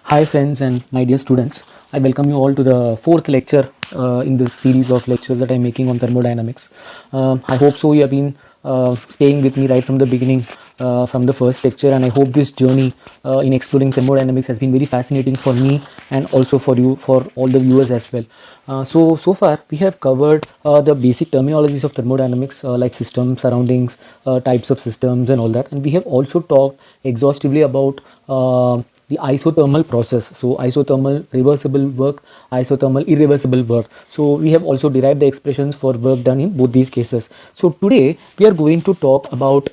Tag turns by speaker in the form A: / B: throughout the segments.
A: Hi friends and my dear students, I welcome you all to the fourth lecture in this series of lectures that I'm making on thermodynamics. I hope so you have been staying with me right from the beginning from the first lecture, and I hope this journey in exploring thermodynamics has been very fascinating for me and also for you, for all the viewers as well. So far we have covered the basic terminologies of thermodynamics like systems, surroundings, types of systems and all that, and we have also talked exhaustively about the isothermal process. So isothermal reversible work, isothermal irreversible work. So we have also derived the expressions for work done in both these cases. So today we are going to talk about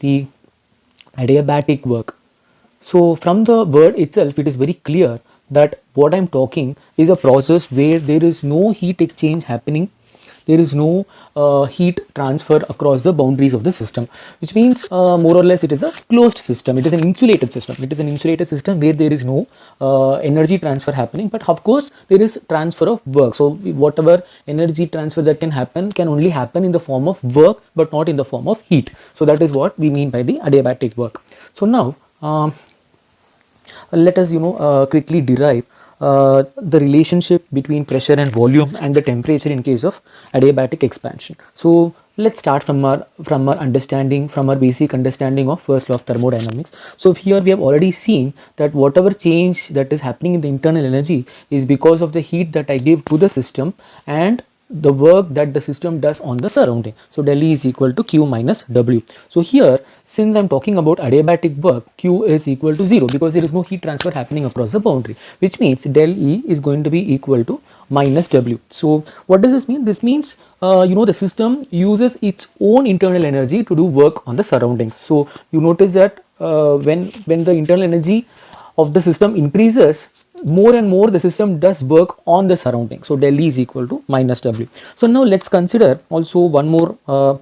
A: the adiabatic work. So from the word itself, it is very clear that what I'm talking is a process where there is no heat exchange happening. There is no heat transfer across the boundaries of the system, which means more or less it is a closed system. It is an insulated system. It is an insulated system where there is no energy transfer happening, but of course there is transfer of work. So whatever energy transfer that can happen can only happen in the form of work, but not in the form of heat. So that is what we mean by the adiabatic work. So now let us quickly derive the relationship between pressure and volume and the temperature in case of adiabatic expansion. So let's start from our understanding, from our basic understanding of first law of thermodynamics. So here we have already seen that whatever change that is happening in the internal energy is because of the heat that I give to the system and the work that the system does on the surrounding. So del E is equal to Q minus W. So here, since I'm talking about adiabatic work, Q is equal to 0 because there is no heat transfer happening across the boundary, which means del E is going to be equal to minus W. So what does this mean? This means the system uses its own internal energy to do work on the surroundings. So you notice that when the internal energy of the system increases, more and more the system does work on the surrounding. So del E is equal to minus W. So now let's consider also one more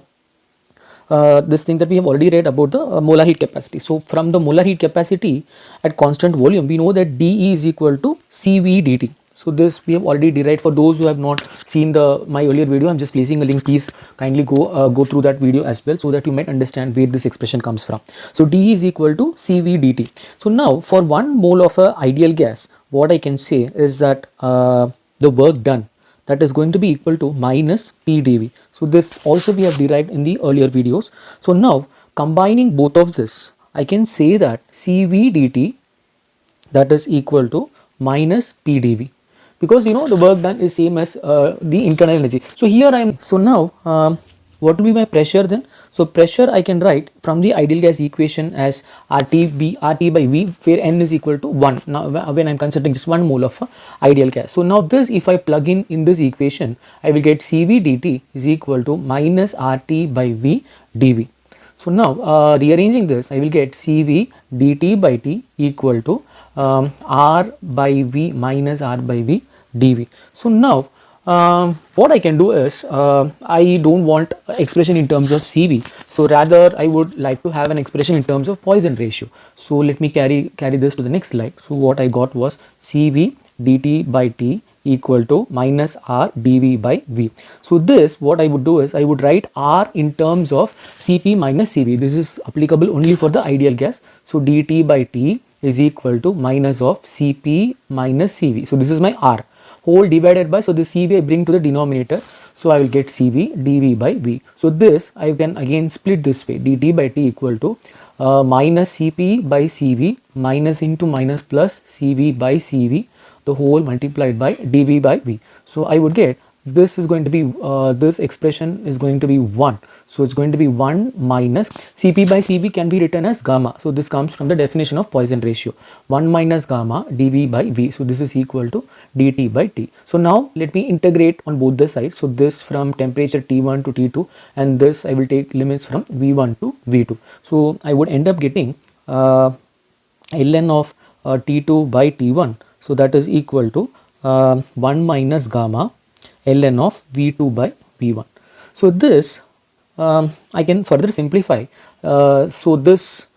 A: this thing that we have already read about the molar heat capacity. So from the molar heat capacity at constant volume, we know that dE is equal to CV dt. So this we have already derived. For those who have not seen my earlier video, I'm just placing a link. Please kindly go through that video as well, so that you might understand where this expression comes from. So dE is equal to CV dt. So now for 1 mole of a ideal gas, what I can say is that the work done, that is going to be equal to minus P dV. So this also we have derived in the earlier videos. So now combining both of this, I can say that CV dt, that is equal to minus P dV, because the work done is same as the internal energy. So here I am. So now what will be my pressure then? So pressure I can write from the ideal gas equation as RT by V, where N is equal to 1. Now when I'm considering just 1 mole of ideal gas. So now this, if I plug in this equation, I will get CV dt is equal to minus RT by V dV. So now rearranging this, I will get CV dt by T equal to R by V minus R by V dV. So now what I can do is I don't want expression in terms of CV, so rather I would like to have an expression in terms of Poisson ratio. So let me carry this to the next slide. So what I got was CV dt by T equal to minus R dV by V. So this, what I would do is I would write R in terms of Cp minus Cv. This is applicable only for the ideal gas. So dt by T is equal to minus of Cp minus Cv. So this is my R whole divided by, so the Cv I bring to the denominator, so I will get Cv dV by V. So this I can again split this way, dt by T equal to minus Cp by Cv minus into minus plus Cv by Cv, the whole multiplied by dV by V. So I would get, this is going to be this expression is going to be 1. So it's going to be 1 minus Cp by Cv can be written as gamma. So this comes from the definition of Poisson ratio, 1 minus gamma dV by V. So this is equal to dt by T. So now let me integrate on both the sides. So this from temperature T1 to T2, and this I will take limits from V1 to V2. So I would end up getting ln of T2 by T1. So that is equal to 1 minus gamma ln of V2 by V1. So this I can further simplify. So this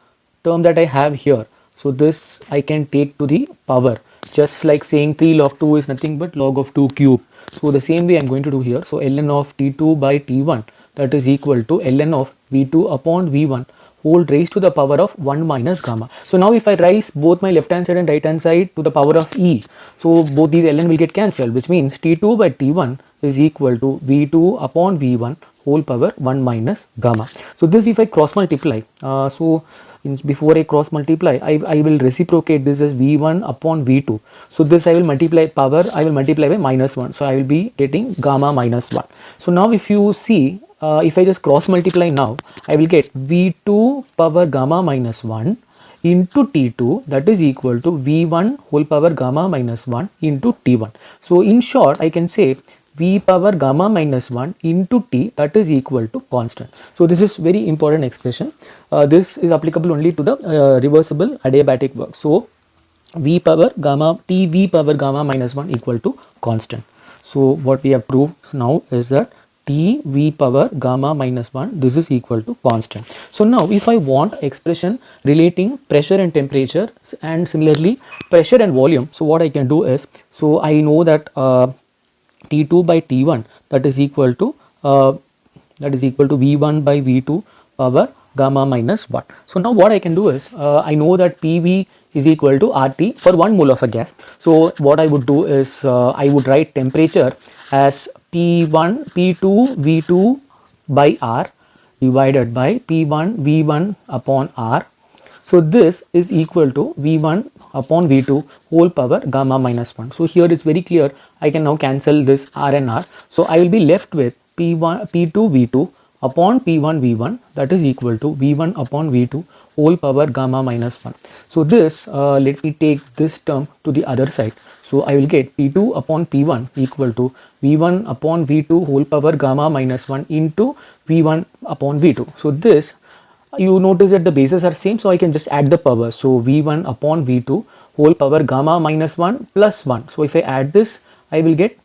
A: term that I have here, so this I can take to the power. just like saying 3 log 2 is nothing but log of 2 cube. So the same way I'm going to do here. So ln of T2 by T1, that is equal to ln of V2 upon V1 whole raised to the power of 1 minus gamma. So now if I raise both my left hand side and right hand side to the power of e, so both these ln will get cancelled, which means T2 by T1 is equal to V2 upon V1 whole power 1 minus gamma. So this if I cross multiply, before I cross multiply, I will reciprocate this as V1 upon V2. So this I will multiply power, I will multiply by minus 1. So I will be getting gamma minus 1. So now if you see, if I just cross multiply now, I will get V2 power gamma minus 1 into T2, that is equal to V1 whole power gamma minus 1 into T1. So in short, I can say V power gamma minus 1 into T, that is equal to constant. So this is very important expression. This is applicable only to the reversible adiabatic work. So V power gamma T V power gamma minus 1 equal to constant. So what we have proved now is that T V power gamma minus 1, this is equal to constant. So now if I want expression relating pressure and temperature and similarly pressure and volume, so what I can do is, so I know that T2 by T1, that is equal to V1 by V2 power gamma minus 1. So now what I can do is, I know that PV is equal to RT for 1 mole of a gas. So what I would do is, I would write temperature as P1 P2 V2 by R divided by P1 V1 upon R. So this is equal to V1 upon V2 whole power gamma minus 1. So here it's very clear, I can now cancel this R and R. So I will be left with P1 P2 V2 upon P1 V1, that is equal to V1 upon V2 whole power gamma minus 1. So this, let me take this term to the other side. So I will get P2 upon P1 equal to V1 upon V2 whole power gamma minus 1 into V1 upon V2. So this, you notice that the bases are same, so I can just add the power. So V1 upon V2 whole power gamma minus 1 plus 1. So if I add this, I will get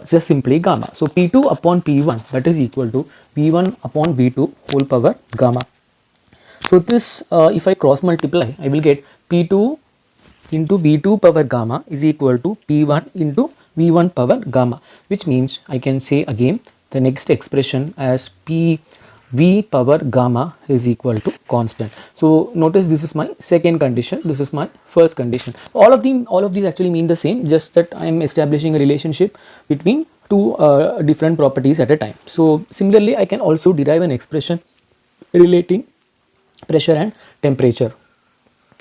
A: just simply gamma. So P2 upon P1, that is equal to V1 upon V2 whole power gamma. So this, if I cross multiply, I will get P2 into V2 power gamma is equal to P1 into V1 power gamma, which means I can say again the next expression as V power gamma is equal to constant. So notice this is my second condition, this is my first condition. All of these actually mean the same, just that I am establishing a relationship between two different properties at a time. So similarly, I can also derive an expression relating pressure and temperature.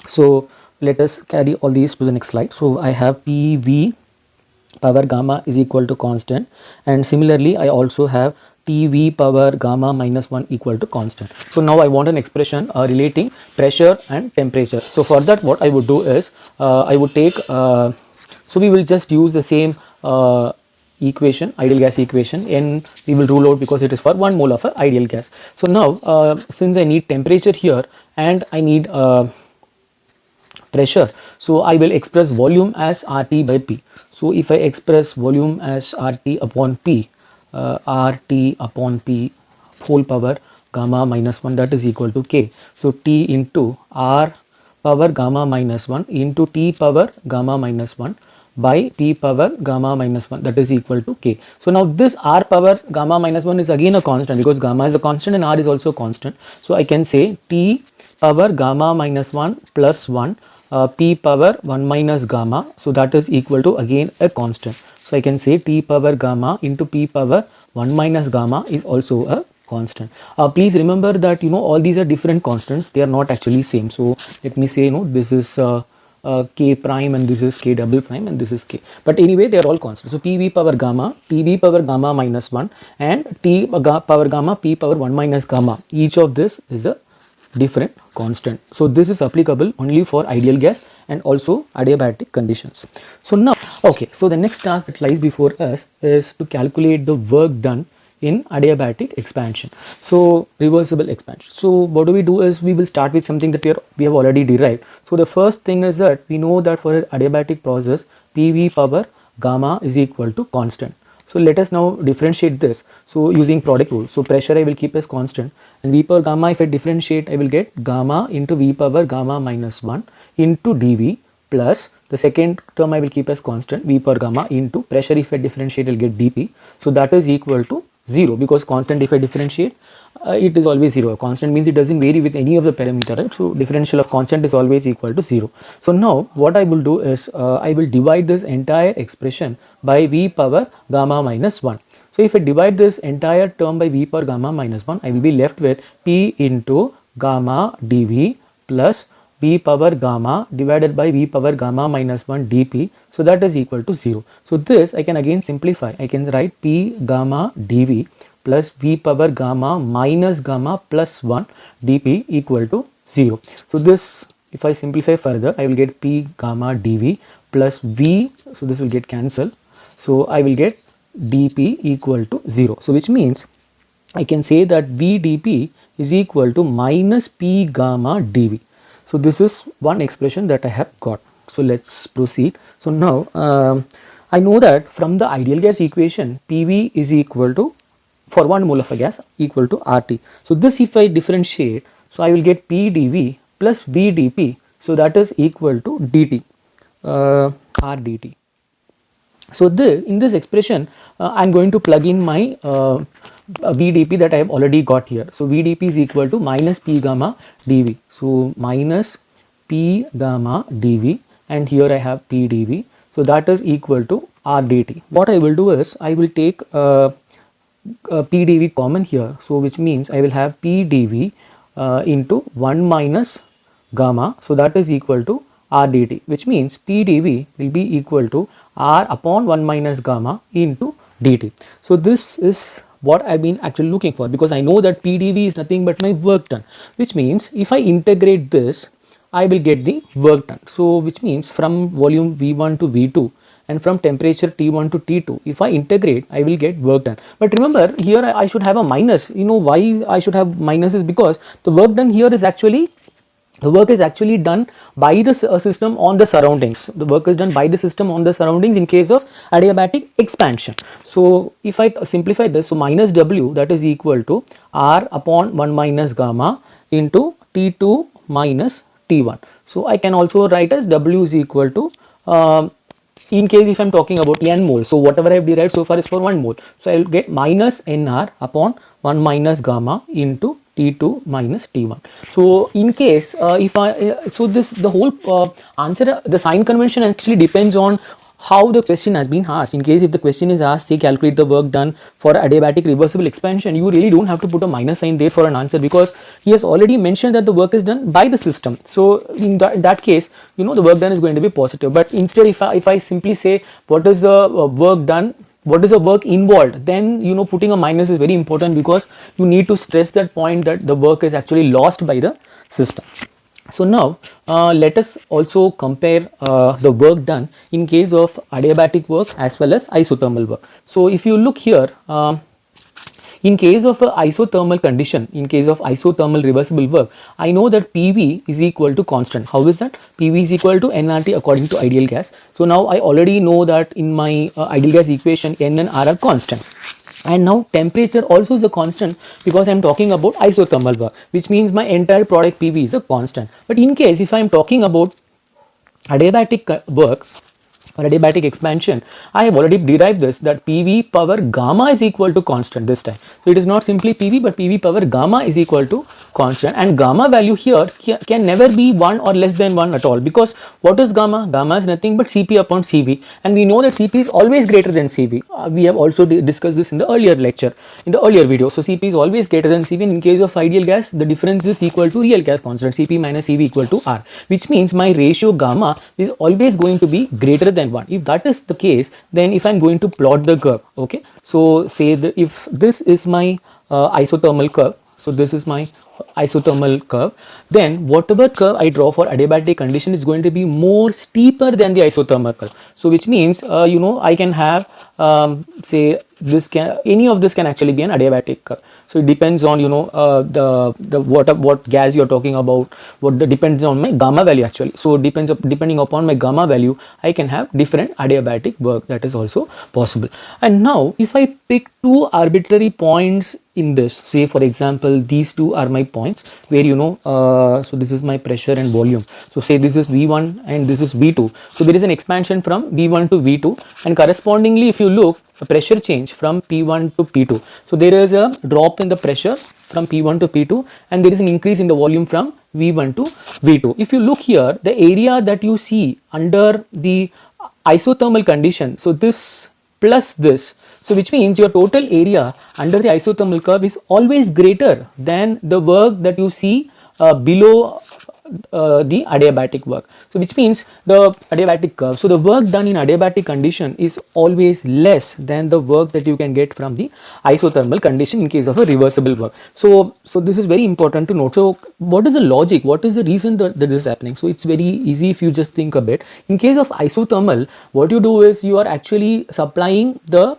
A: So let us carry all these to the next slide. So I have PV power gamma is equal to constant, and similarly I also have TV power gamma minus 1 equal to constant. So now I want an expression relating pressure and temperature. So for that, what I would do is, I would take, so we will just use the same equation, ideal gas equation, and we will rule out because it is for 1 mole of a ideal gas. So now since I need temperature here and I need pressure, so I will express volume as RT by P. So if I express volume as RT upon P, RT upon P whole power gamma minus 1, that is equal to K. So T into R power gamma minus 1 into T power gamma minus 1 by P power gamma minus 1, that is equal to K. So now this R power gamma minus 1 is again a constant because gamma is a constant and R is also constant. So I can say T power gamma minus 1 plus 1 P power 1 minus gamma, so that is equal to again a constant. So I can say T power gamma into P power 1 minus gamma is also a constant. Please remember that all these are different constants, they are not actually same. So let me say this is K prime and this is K double prime and this is K, but anyway they are all constants. So PV power gamma, TB power gamma minus 1 and T power gamma, P power 1 minus gamma, each of this is a different constant. So this is applicable only for ideal gas and also adiabatic conditions. So now, okay, so the next task that lies before us is to calculate the work done in adiabatic expansion. So reversible expansion. So what do we do is we will start with something that we have already derived. So the first thing is that we know that for an adiabatic process, PV power gamma is equal to constant. So let us now differentiate this. So using product rule, so pressure I will keep as constant, and V power gamma, if I differentiate, I will get gamma into V power gamma minus 1 into dV plus the second term I will keep as constant V per gamma into pressure if I differentiate will get dP. So that is equal to 0 because constant if I differentiate it is always 0. Constant means it doesn't vary with any of the parameter, right? So differential of constant is always equal to 0. So now what I will do is I will divide this entire expression by V power gamma minus 1. So if I divide this entire term by V power gamma minus 1, I will be left with P into gamma dV plus V power gamma divided by V power gamma minus 1 dP. So that is equal to 0. So this I can again simplify. I can write P gamma dV plus V power gamma minus gamma plus 1 dP equal to 0. So this, if I simplify further, I will get P gamma dV plus V, so this will get cancelled. So I will get dP equal to 0. So which means I can say that V dP is equal to minus P gamma dV. So this is one expression that I have got. So let's proceed. So now I know that from the ideal gas equation PV is equal to, for 1 mole of a gas, equal to RT. So this if I differentiate, so I will get P dV plus V dP. So that is equal to dt, R dt. So in this expression I am going to plug in my VdP that I have already got here. So VdP is equal to minus P gamma dV. So minus P gamma dV, and here I have P dV. So that is equal to R dt. What I will do is I will take P dV common here. So which means I will have P dV into 1 minus gamma. So that is equal to R dt, which means P dV will be equal to R upon 1 minus gamma into dt. So this is what I've been actually looking for, because I know that P dV is nothing but my work done, which means if I integrate this, I will get the work done. So which means from volume V1 to V2 and from temperature T1 to T2, if I integrate, I will get work done. But remember, here I should have a minus. You know why I should have minus is because the work done here is actually, the work is actually done by the system on the surroundings. The work is done by the system on the surroundings in case of adiabatic expansion. So if I simplify this, so minus W, that is equal to R upon 1 minus gamma into T2 minus T1. So I can also write as W is equal to in case if I am talking about n mole, so whatever I have derived so far is for 1 mole. So I will get minus nR upon 1 minus gamma into T2 minus T1. So in case if I, so this the whole answer, the sign convention actually depends on how the question has been asked. In case if the question is asked, say calculate the work done for adiabatic reversible expansion, you really don't have to put a minus sign there for an answer, because he has already mentioned that the work is done by the system. So in that case, you know, the work done is going to be positive. But instead if I simply say what is the work done, what is the work involved, then you know putting a minus is very important, because you need to stress that point that the work is actually lost by the system. So now let us also compare the work done in case of adiabatic work as well as isothermal work. So if you look here, in case of a isothermal condition, in case of isothermal reversible work, I know that PV is equal to constant. How is that? PV is equal to nRT according to ideal gas. So now I already know that in my ideal gas equation N and R are constant. And now temperature also is a constant, because I am talking about isothermal work, which means my entire product PV is a constant. But in case if I am talking about adiabatic work or adiabatic expansion, I have already derived this, that PV power gamma is equal to constant this time. So it is not simply PV, but PV power gamma is equal to constant, and gamma value here can never be 1 or less than 1 at all, because what is gamma? Gamma is nothing but Cp upon Cv, and we know that Cp is always greater than Cv. We have also discussed this in the earlier lecture, in the earlier video. So Cp is always greater than Cv, and in case of ideal gas, the difference is equal to real gas constant, Cp minus Cv equal to R, which means my ratio gamma is always going to be greater than 1. If that is the case, then if I am going to plot the curve, okay, so say if this is my isothermal curve, so this is my isothermal curve, then whatever curve I draw for adiabatic condition is going to be more steeper than the isothermal curve. So which means you know I can have say this can, any of this can actually be an adiabatic curve. So it depends on, you know, the what gas you're talking about, what the depends on my gamma value actually. So depending upon my gamma value, I can have different adiabatic work. That is also possible. And now if I pick two arbitrary points in this, say for example these two are my points where, you know, so this is my pressure and volume. So say this is V1 and this is V2. So there is an expansion from V1 to V2, and correspondingly if you look, a pressure change from P1 to P2. So there is a drop in the pressure from P1 to P2, and there is an increase in the volume from V1 to V2. If you look here, the area that you see under the isothermal condition, so this plus this, so which means your total area under the isothermal curve is always greater than the work that you see below the adiabatic work. So which means the adiabatic curve, so the work done in adiabatic condition is always less than the work that you can get from the isothermal condition in case of a reversible work. So this is very important to note. So what is the logic, what is the reason that this is happening? So it's very easy if you just think a bit. In case of isothermal, what you do is you are actually supplying the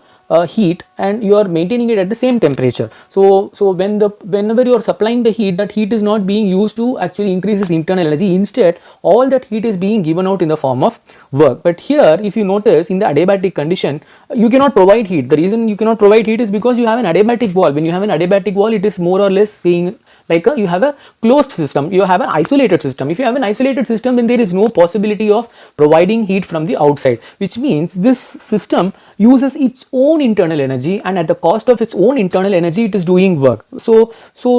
A: heat and you are maintaining it at the same temperature. So whenever you are supplying the heat, that heat is not being used to actually increase its internal energy. Instead, all that heat is being given out in the form of work. But here, if you notice, in the adiabatic condition, you cannot provide heat. The reason you cannot provide heat is because you have an adiabatic wall. When you have an adiabatic wall, it is more or less saying like you have a closed system, you have an isolated system. If you have an isolated system, then there is no possibility of providing heat from the outside, which means this system uses its own internal energy, and at the cost of its own internal energy it is doing work. So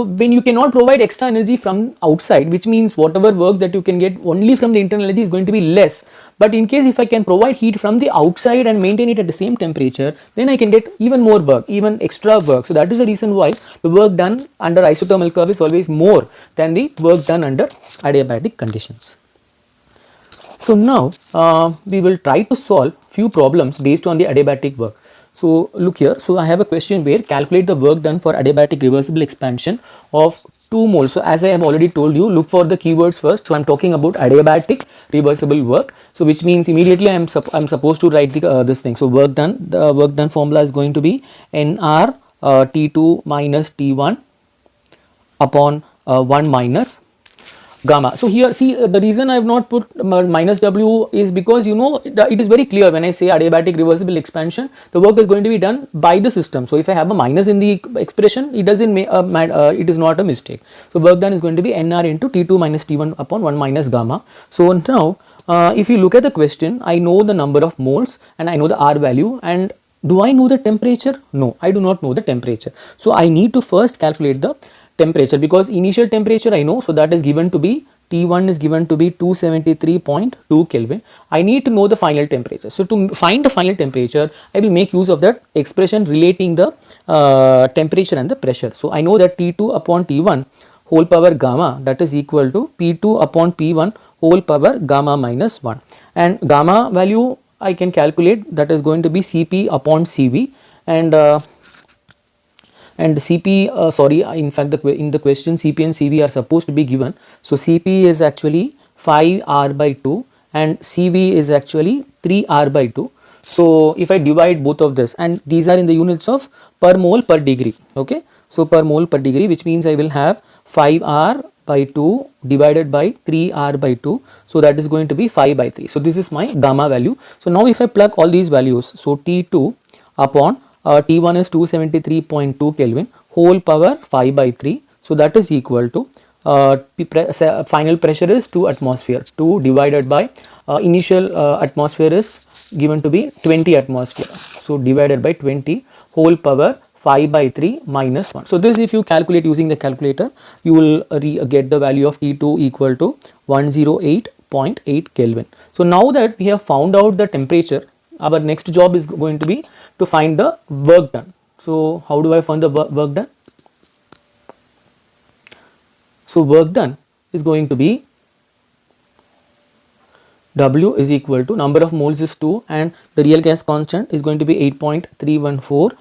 A: when you cannot provide extra energy from outside, which means whatever work that you can get only from the internal energy is going to be less. But in case if I can provide heat from the outside and maintain it at the same temperature, then I can get even more work, even extra work. So that is the reason why the work done under isothermal curve is always more than the work done under adiabatic conditions. So now we will try to solve few problems based on the adiabatic work. So look here, so I have a question where calculate the work done for adiabatic reversible expansion of 2 moles. So as I have already told you, look for the keywords first. So I am talking about adiabatic reversible work. So which means immediately I am supposed to write the this thing. So work done, the work done formula is going to be NR T2 minus T1 upon 1 minus gamma. So here see, the reason I have not put minus W is because, you know, it is very clear when I say adiabatic reversible expansion, the work is going to be done by the system. So if I have a minus in the expression, it doesn't it is not a mistake. So work done is going to be NR into T2 minus T1 upon 1 minus gamma. So now if you look at the question, I know the number of moles and I know the R value, and do I know the temperature? No, I do not know the temperature. So I need to first calculate the temperature, because initial temperature I know, so that is given to be T1 is given to be 273.2 Kelvin. I need to know the final temperature. So to find the final temperature, I will make use of that expression relating the temperature and the pressure. So I know that T2 upon T1 whole power gamma, that is equal to P2 upon P1 whole power gamma minus 1, and gamma value I can calculate, that is going to be Cp upon Cv, and Cp in fact in the question Cp and Cv are supposed to be given. So Cp is actually 5R by 2 and Cv is actually 3R by 2. So if I divide both of this, and these are in the units of per mole per degree, okay. So per mole per degree, which means I will have 5R by 2 divided by 3R by 2. So that is going to be 5 by 3. So this is my gamma value. So now if I plug all these values, so T2 upon T1 is 273.2 Kelvin whole power 5 by 3. So that is equal to final pressure is 2 atmosphere. 2 divided by initial atmosphere is given to be 20 atmosphere. So divided by 20 whole power 5 by 3 minus 1. So this, if you calculate using the calculator, you will get the value of T2 equal to 108.8 Kelvin. So now that we have found out the temperature, our next job is going to be to find the work done. So how do I find the work done? So work done is going to be W is equal to number of moles is 2 and the real gas constant is going to be 8.314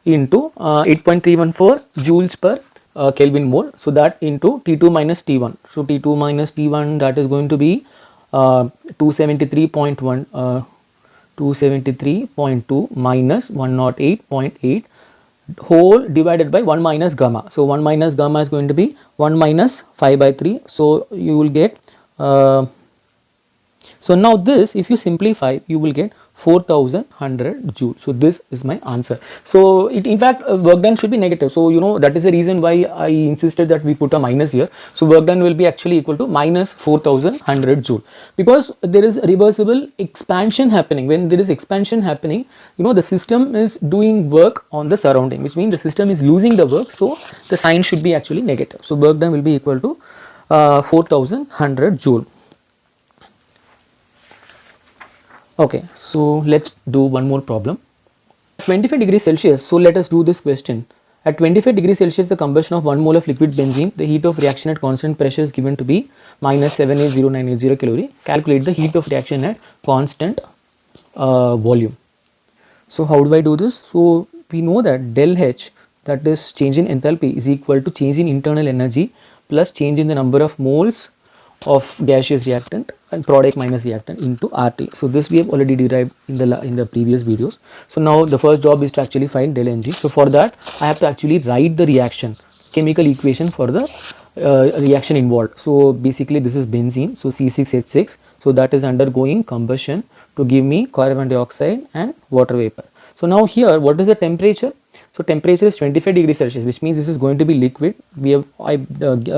A: into 8.314 joules per Kelvin mole. So that into T2 minus T1. So T2 minus T1, that is going to be 273.1 273.2 minus 108.8 whole divided by 1 minus gamma. So 1 minus gamma is going to be 1 minus 5 by 3. So you will get so now this, if you simplify, you will get 4100 joule. So this is my answer. So it, in fact, work done should be negative. So you know that is the reason why I insisted that we put a minus here. So work done will be actually equal to minus 4100 joule, because there is reversible expansion happening. When there is expansion happening, you know, the system is doing work on the surrounding, which means the system is losing the work. So the sign should be actually negative. So work done will be equal to 4100 joule. Okay, so let's do one more problem. 25 degrees Celsius, so let us do this question. At 25 degrees Celsius, the combustion of 1 mole of liquid benzene, the heat of reaction at constant pressure is given to be minus 780980 calorie. Calculate the heat of reaction at constant volume. So how do I do this? So we know that del H, that is change in enthalpy, is equal to change in internal energy plus change in the number of moles of gaseous reactant and product minus reactant into RT. So this we have already derived in the previous videos. So now the first job is to actually find del Ng. So for that I have to actually write the reaction, chemical equation for the reaction involved. So basically this is benzene, so C6H6, so that is undergoing combustion to give me carbon dioxide and water vapor. So now here what is the temperature? So temperature is 25 degrees Celsius, which means this is going to be liquid. I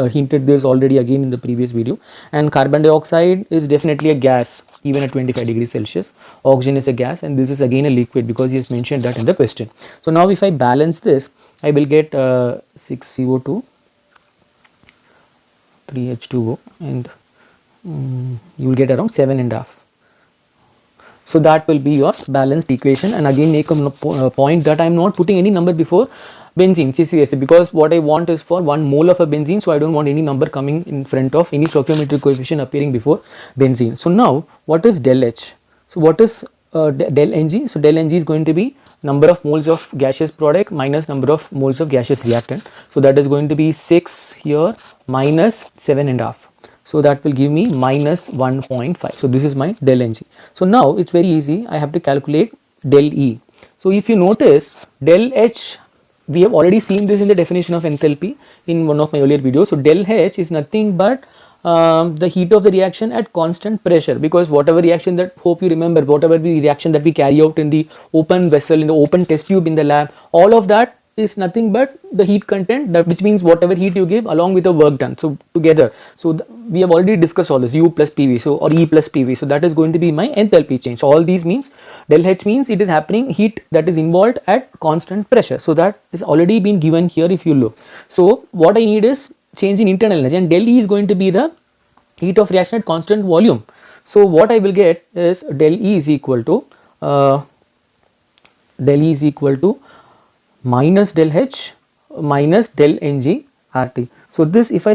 A: hinted this already again in the previous video. And carbon dioxide is definitely a gas even at 25 degrees Celsius. Oxygen is a gas, and this is again a liquid because he has mentioned that in the question. So now if I balance this, I will get 6 CO2, 3 H2O, and you will get around 7.5. So that will be your balanced equation. And again make a point that I am not putting any number before benzene CCS, because what I want is for 1 mole of a benzene. So I don't want any number coming in front of any stoichiometric coefficient appearing before benzene. So now what is del H? So what is del Ng? So del Ng is going to be number of moles of gaseous product minus number of moles of gaseous reactant. So that is going to be 6 here minus 7.5. So that will give me minus 1.5. So this is my del Ng. So now it's very easy. I have to calculate del E. So if you notice, del H, we have already seen this in the definition of enthalpy in one of my earlier videos. So del H is nothing but the heat of the reaction at constant pressure, because whatever reaction that, hope you remember, whatever the reaction that we carry out in the open vessel, in the open test tube in the lab, all of that is nothing but the heat content, that which means whatever heat you give along with the work done, so together. So we have already discussed all this, U plus PV, so or E plus PV, so that is going to be my enthalpy change. So all these means del H means it is happening heat that is involved at constant pressure, so that is already been given here if you look. So what I need is change in internal energy, and del E is going to be the heat of reaction at constant volume. So what I will get is del E is equal to minus del H minus del Ng RT. So this, if I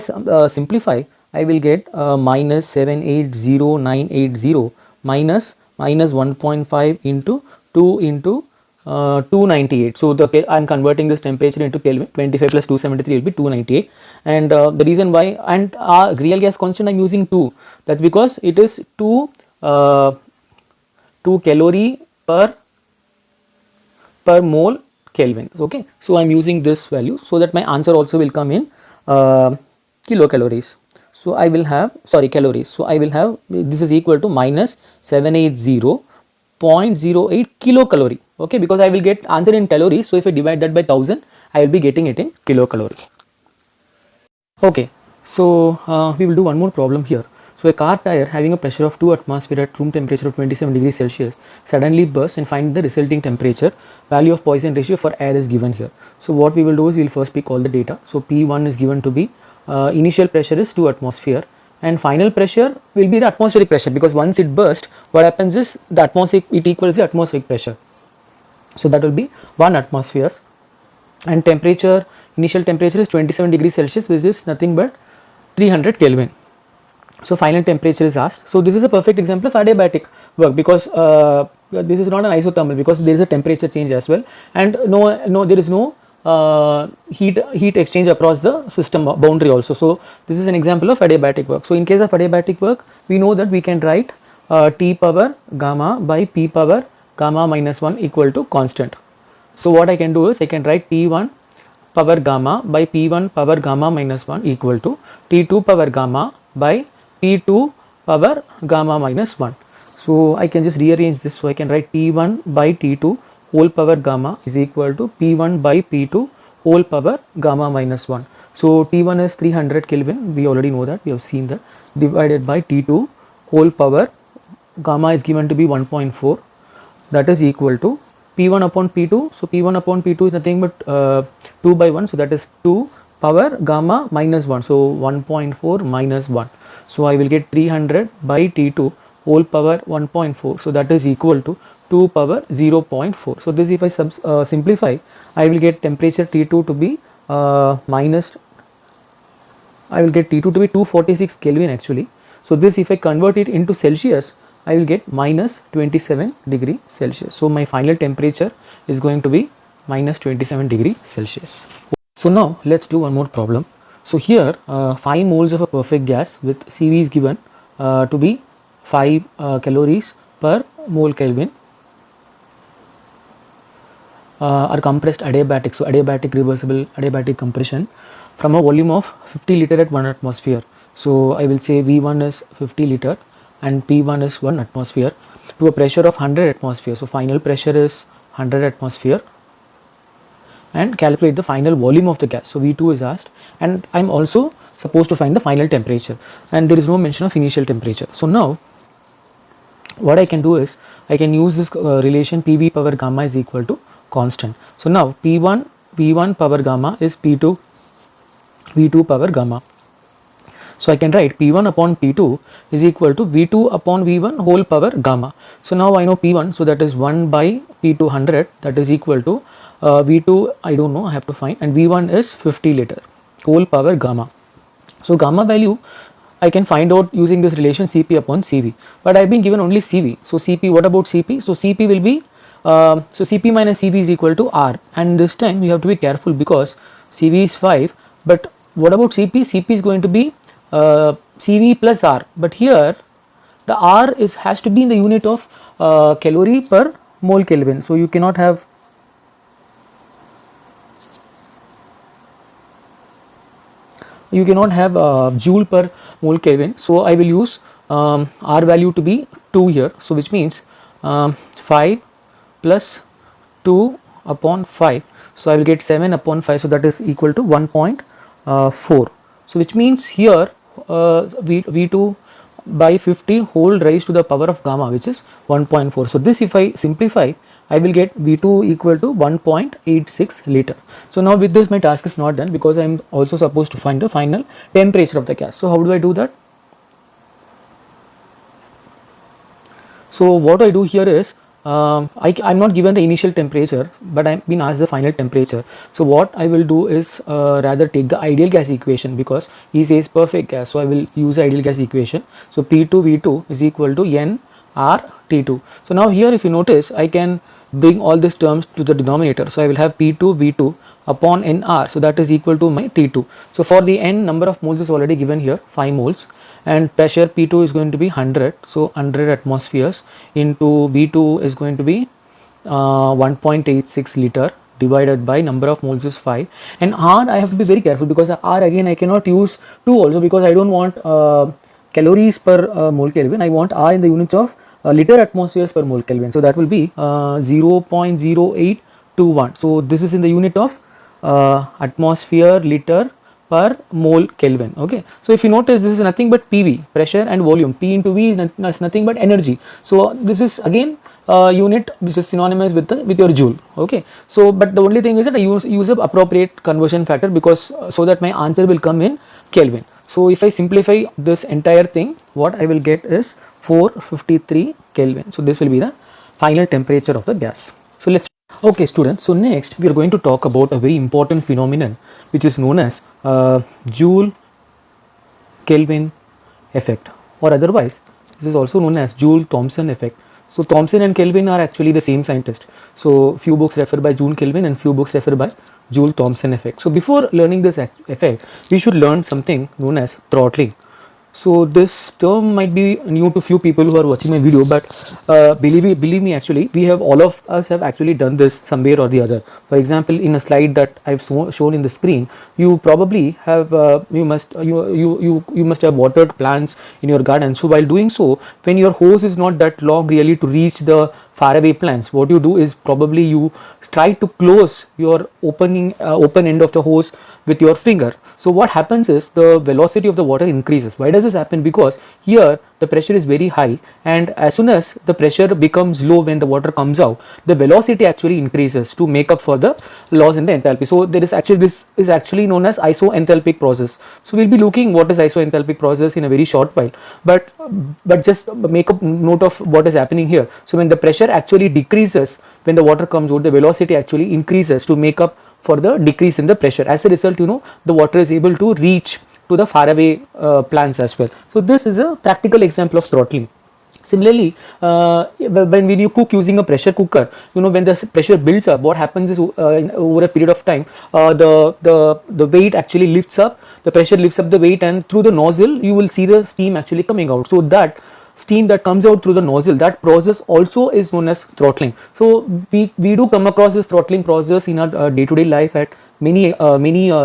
A: simplify, I will get minus 780980 minus 1.5 into 2 into 298. So I am converting this temperature into Kelvin. 25 plus 273 will be 298. And the reason why, and real gas constant I am using 2. That's because it is 2 calorie per mole Kelvin. Okay, so I am using this value so that my answer also will come in kilocalories. So I will have, sorry, calories. So I will have, this is equal to minus 780.08 kilocalorie. Okay, because I will get answer in calories. So if I divide that by 1000, I will be getting it in kilocalorie. Okay, so we will do one more problem here. So a car tire having a pressure of 2 atmosphere at room temperature of 27 degrees Celsius suddenly bursts, and find the resulting temperature. Value of Poisson ratio for air is given here. So what we will do is we will first pick all the data. So P1 is given to be initial pressure is 2 atmosphere, and final pressure will be the atmospheric pressure, because once it bursts, what happens is the atmospheric, it equals the atmospheric pressure. So that will be 1 atmosphere, and temperature, initial temperature is 27 degrees Celsius, which is nothing but 300 Kelvin. So final temperature is asked. So this is a perfect example of adiabatic work, because this is not an isothermal, because there is a temperature change as well, and there is no heat exchange across the system boundary also. So this is an example of adiabatic work. So in case of adiabatic work, we know that we can write T power gamma by P power gamma minus 1 equal to constant. So what I can do is I can write T1 power gamma by P1 power gamma minus 1 equal to T2 power gamma by P2 power gamma minus 1. So I can just rearrange this. So I can write T1 by T2 whole power gamma is equal to P1 by P2 whole power gamma minus 1. So T1 is 300 Kelvin, we already know that, we have seen that, divided by T2 whole power gamma is given to be 1.4, that is equal to P1 upon P2. So P1 upon P2 is nothing but 2 by 1, so that is 2 power gamma minus 1, so 1.4 minus 1. So I will get 300 by T2 whole power 1.4, so that is equal to 2 power 0.4. So this if I simplify, I will get temperature T2 to be I will get T2 to be 246 Kelvin actually. So this if I convert it into Celsius, I will get minus 27 degree Celsius. So my final temperature is going to be minus 27 degree Celsius. So now let's do one more problem. So here 5 moles of a perfect gas with CV is given to be 5 calories per mole Kelvin are compressed adiabatic. So adiabatic reversible adiabatic compression from a volume of 50 liter at 1 atmosphere. So I will say V1 is 50 liter and P1 is 1 atmosphere to a pressure of 100 atmosphere. So final pressure is 100 atmosphere and calculate the final volume of the gas. So V2 is asked and I am also supposed to find the final temperature, and there is no mention of initial temperature. So now what I can do is I can use this relation PV power gamma is equal to constant. So now P1 power gamma is P2 V2 power gamma. So I can write P1 upon P2 is equal to V2 upon V1 whole power gamma. So now I know P1, so that is 1 by P2 100, that is equal to V2 I don't know, I have to find, and V1 is 50 liter whole power gamma. So gamma value I can find out using this relation Cp upon Cv, but I have been given only Cv. So Cp, what about Cp? So Cp will be so Cp minus Cv is equal to R, and this time you have to be careful because Cv is 5, but what about Cp? Cp is going to be Cv plus R, but here the R has to be in the unit of calorie per mole Kelvin. So you cannot have joule per mole Kelvin. So I will use R value to be 2 here. So which means 5 plus 2 upon 5. So I will get 7 upon 5. So that is equal to 1.4. So which means here V2 by 50 whole raised to the power of gamma, which is 1.4. So this if I simplify, I will get V2 equal to 1.86 liter. So now with this my task is not done because I am also supposed to find the final temperature of the gas. So how do I do that? So what I do here is I'm not given the initial temperature, but I've been asked the final temperature. So what I will do is rather take the ideal gas equation, because he says perfect gas, so I will use the ideal gas equation. So P2V2 is equal to nRT2. So now here if you notice, I can bring all these terms to the denominator. So I will have P2V2 upon nR, so that is equal to my T2. So for the n, number of moles is already given here, 5 moles, and pressure P2 is going to be 100, so 100 atmospheres into V2 is going to be 1.86 liter divided by number of moles is 5, and R I have to be very careful because R again I cannot use 2 also, because I don't want calories per mole Kelvin. I want R in the units of liter atmospheres per mole Kelvin, so that will be 0.0821. so this is in the unit of atmosphere liter per mole Kelvin. Okay, so if you notice, this is nothing but PV, pressure and volume. P into V is nothing but energy. So this is again unit which is synonymous with your joule. Okay, so but the only thing is that I use a appropriate conversion factor, because so that my answer will come in Kelvin. So if I simplify this entire thing, what I will get is 453 Kelvin. So this will be the final temperature of the gas. So let's okay students, so next we are going to talk about a very important phenomenon which is known as Joule Kelvin effect, or otherwise this is also known as Joule Thomson effect. So Thomson and Kelvin are actually the same scientist. So few books refer by Joule Kelvin and few books refer by Joule Thomson effect. So before learning this effect, we should learn something known as throttling. So this term might be new to few people who are watching my video, but believe me, actually, we have all of us have actually done this somewhere or the other. For example, in a slide that I've shown in the screen, you probably have you must have watered plants in your garden. So while doing so, when your hose is not that long really to reach the faraway plants, what you do is probably you try to close your open end of the hose with your finger. So what happens is the velocity of the water increases. Why does this happen? Because here the pressure is very high, and as soon as the pressure becomes low when the water comes out, the velocity actually increases to make up for the loss in the enthalpy. So there is actually, this is actually known as isoenthalpic process. So we'll be looking what is isoenthalpic process in a very short while, but just make a note of what is happening here. So when the pressure actually decreases when the water comes out, the velocity actually increases to make up for the decrease in the pressure. As a result, the water is able to reach to the faraway plants as well. So this is a practical example of throttling. Similarly, when you cook using a pressure cooker, when the pressure builds up, what happens is over a period of time, the weight actually lifts up, the pressure lifts up the weight, and through the nozzle you will see the steam actually coming out. So that steam that comes out through the nozzle, that process also is known as throttling. So we do come across this throttling process in our day-to-day life at many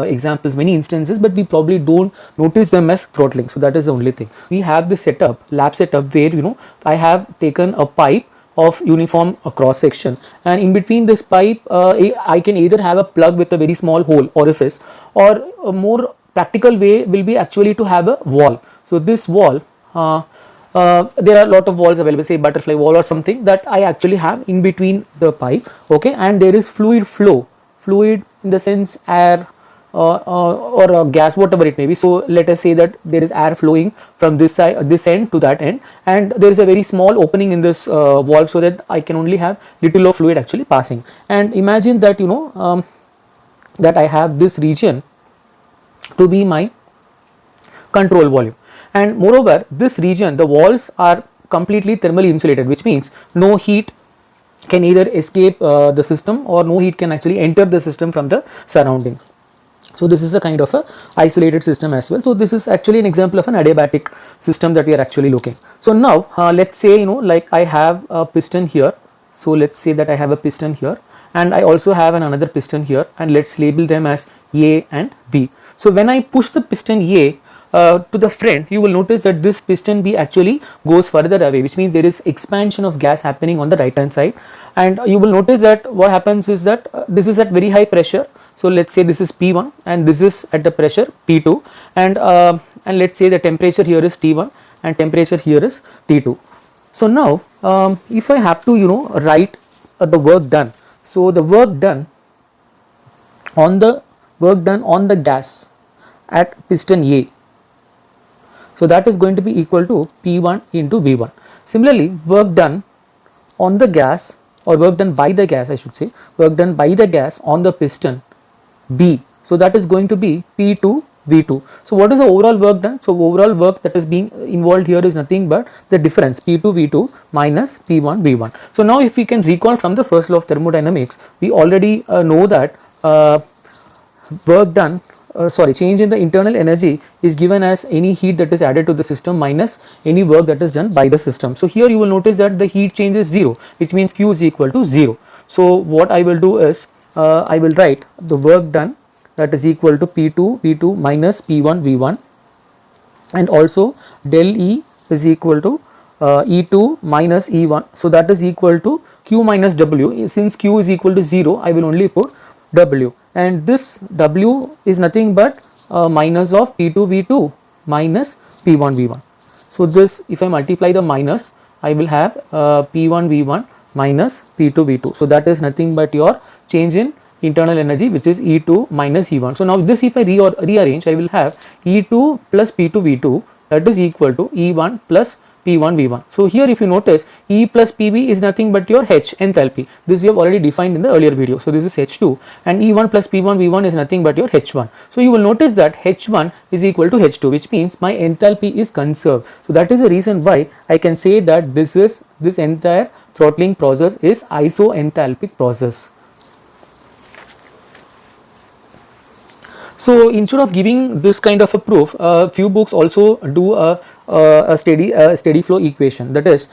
A: examples, many instances, but we probably don't notice them as throttling. So that is the only thing. We have this lab setup where I have taken a pipe of uniform cross section, and in between this pipe I can either have a plug with a very small hole orifice, or a more practical way will be actually to have a wall. So this wall, there are a lot of walls available, say butterfly wall or something, that I actually have in between the pipe. Okay, and there is fluid flow, fluid in the sense air or gas, whatever it may be. So let us say that there is air flowing from this side, this end to that end, and there is a very small opening in this wall, so that I can only have little of fluid actually passing. And imagine that that I have this region to be my control volume, and moreover this region, the walls are completely thermally insulated, which means no heat can either escape the system, or no heat can actually enter the system from the surroundings. So this is a kind of a isolated system as well. So this is actually an example of an adiabatic system that we are actually looking. So now let's say like I have a piston here. So let's say that I have a piston here, and I also have another piston here, and let's label them as A and B. So when I push the piston A to the front, you will notice that this piston B actually goes further away, which means there is expansion of gas happening on the right hand side. And you will notice that what happens is that this is at very high pressure. So let's say this is P1 and this is at the pressure P2, and let's say the temperature here is T1 and temperature here is T2. So now if I have to write the work done, so the work done on the gas at piston A, so that is going to be equal to P1 into V1. Similarly, work done on the gas, or work done by the gas, I should say, work done by the gas on the piston B, so that is going to be P2 V2. So what is the overall work done? So overall work that is being involved here is nothing but the difference P2 V2 minus P1 V1. So now if we can recall from the first law of thermodynamics, we already know that work done, change in the internal energy is given as any heat that is added to the system minus any work that is done by the system. So here you will notice that the heat change is 0, which means Q is equal to 0. So what I will do is I will write the work done, that is equal to P2 V2 minus P1 V1, and also del E is equal to E2 minus E1, so that is equal to Q minus W. Since Q is equal to 0, I will only put W, and this W is nothing but minus of P2 V2 minus P1 V1. So this, if I multiply the minus, I will have P1 V1 minus P2 V2. So that is nothing but your change in internal energy, which is E2 minus E1. So now this, if I rearrange, I will have E2 plus P2 V2, that is equal to E1 plus P1 V1. So here if you notice, E plus PV is nothing but your H, enthalpy. This we have already defined in the earlier video. So this is H2, and E1 plus P1 V1 is nothing but your H1. So you will notice that H1 is equal to H2, which means my enthalpy is conserved. So that is the reason why I can say that this entire throttling process is isoenthalpic process. So instead of giving this kind of a proof, few books also do a a steady flow equation, that is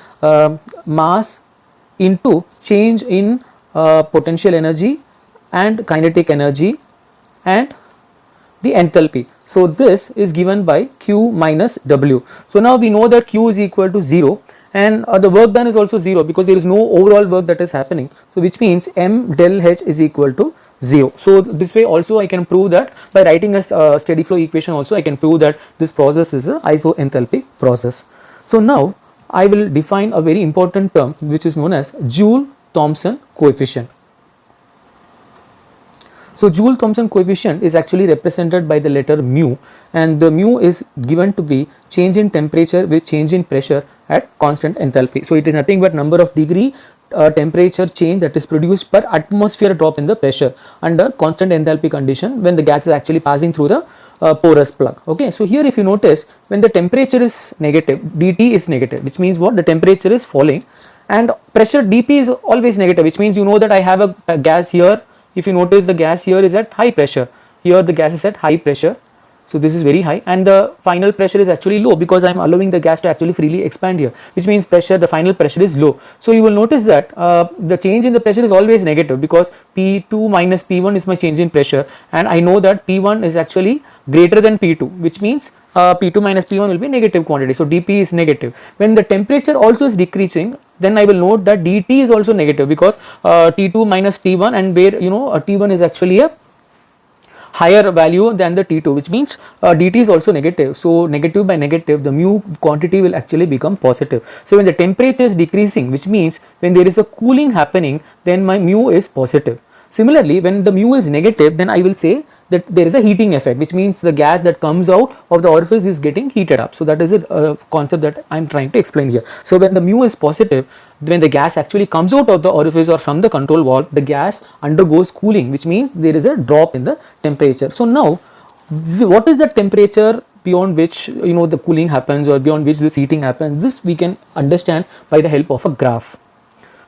A: mass into change in potential energy and kinetic energy and the enthalpy. So this is given by Q minus W. So now we know that Q is equal to 0, and the work done is also 0 because there is no overall work that is happening. So which means M del H is equal to 0. So this way also I can prove that by writing a steady flow equation also I can prove that this process is a isoenthalpic process. So now I will define a very important term which is known as Joule-Thomson coefficient. So Joule-Thomson coefficient is actually represented by the letter mu, and the mu is given to be change in temperature with change in pressure at constant enthalpy. So it is nothing but number of degree temperature change that is produced per atmosphere drop in the pressure under constant enthalpy condition when the gas is actually passing through the porous plug. Okay, so here if you notice, when the temperature is negative, dT is negative, which means what, the temperature is falling, and pressure dP is always negative, which means you know that I have a gas here. If you notice, the gas here is at high pressure, here the gas is at high pressure, so this is very high, and the final pressure is actually low because I am allowing the gas to actually freely expand here, which means pressure, the final pressure is low. So you will notice that the change in the pressure is always negative because P2 minus P1 is my change in pressure, and I know that P1 is actually greater than P2, which means P2 minus P1 will be negative quantity, so dP is negative. When the temperature also is decreasing, then I will note that dT is also negative because T2 minus T1, and where you know T1 is actually a higher value than the T2, which means dt is also negative. So negative by negative, the mu quantity will actually become positive. So when the temperature is decreasing, which means when there is a cooling happening, then my mu is positive. Similarly, when the mu is negative, then I will say that there is a heating effect, which means the gas that comes out of the orifice is getting heated up. So that is a concept that I am trying to explain here. So when the mu is positive, when the gas actually comes out of the orifice or from the control valve, the gas undergoes cooling, which means there is a drop in the temperature. So now what is the temperature beyond which the cooling happens, or beyond which this heating happens? This we can understand by the help of a graph.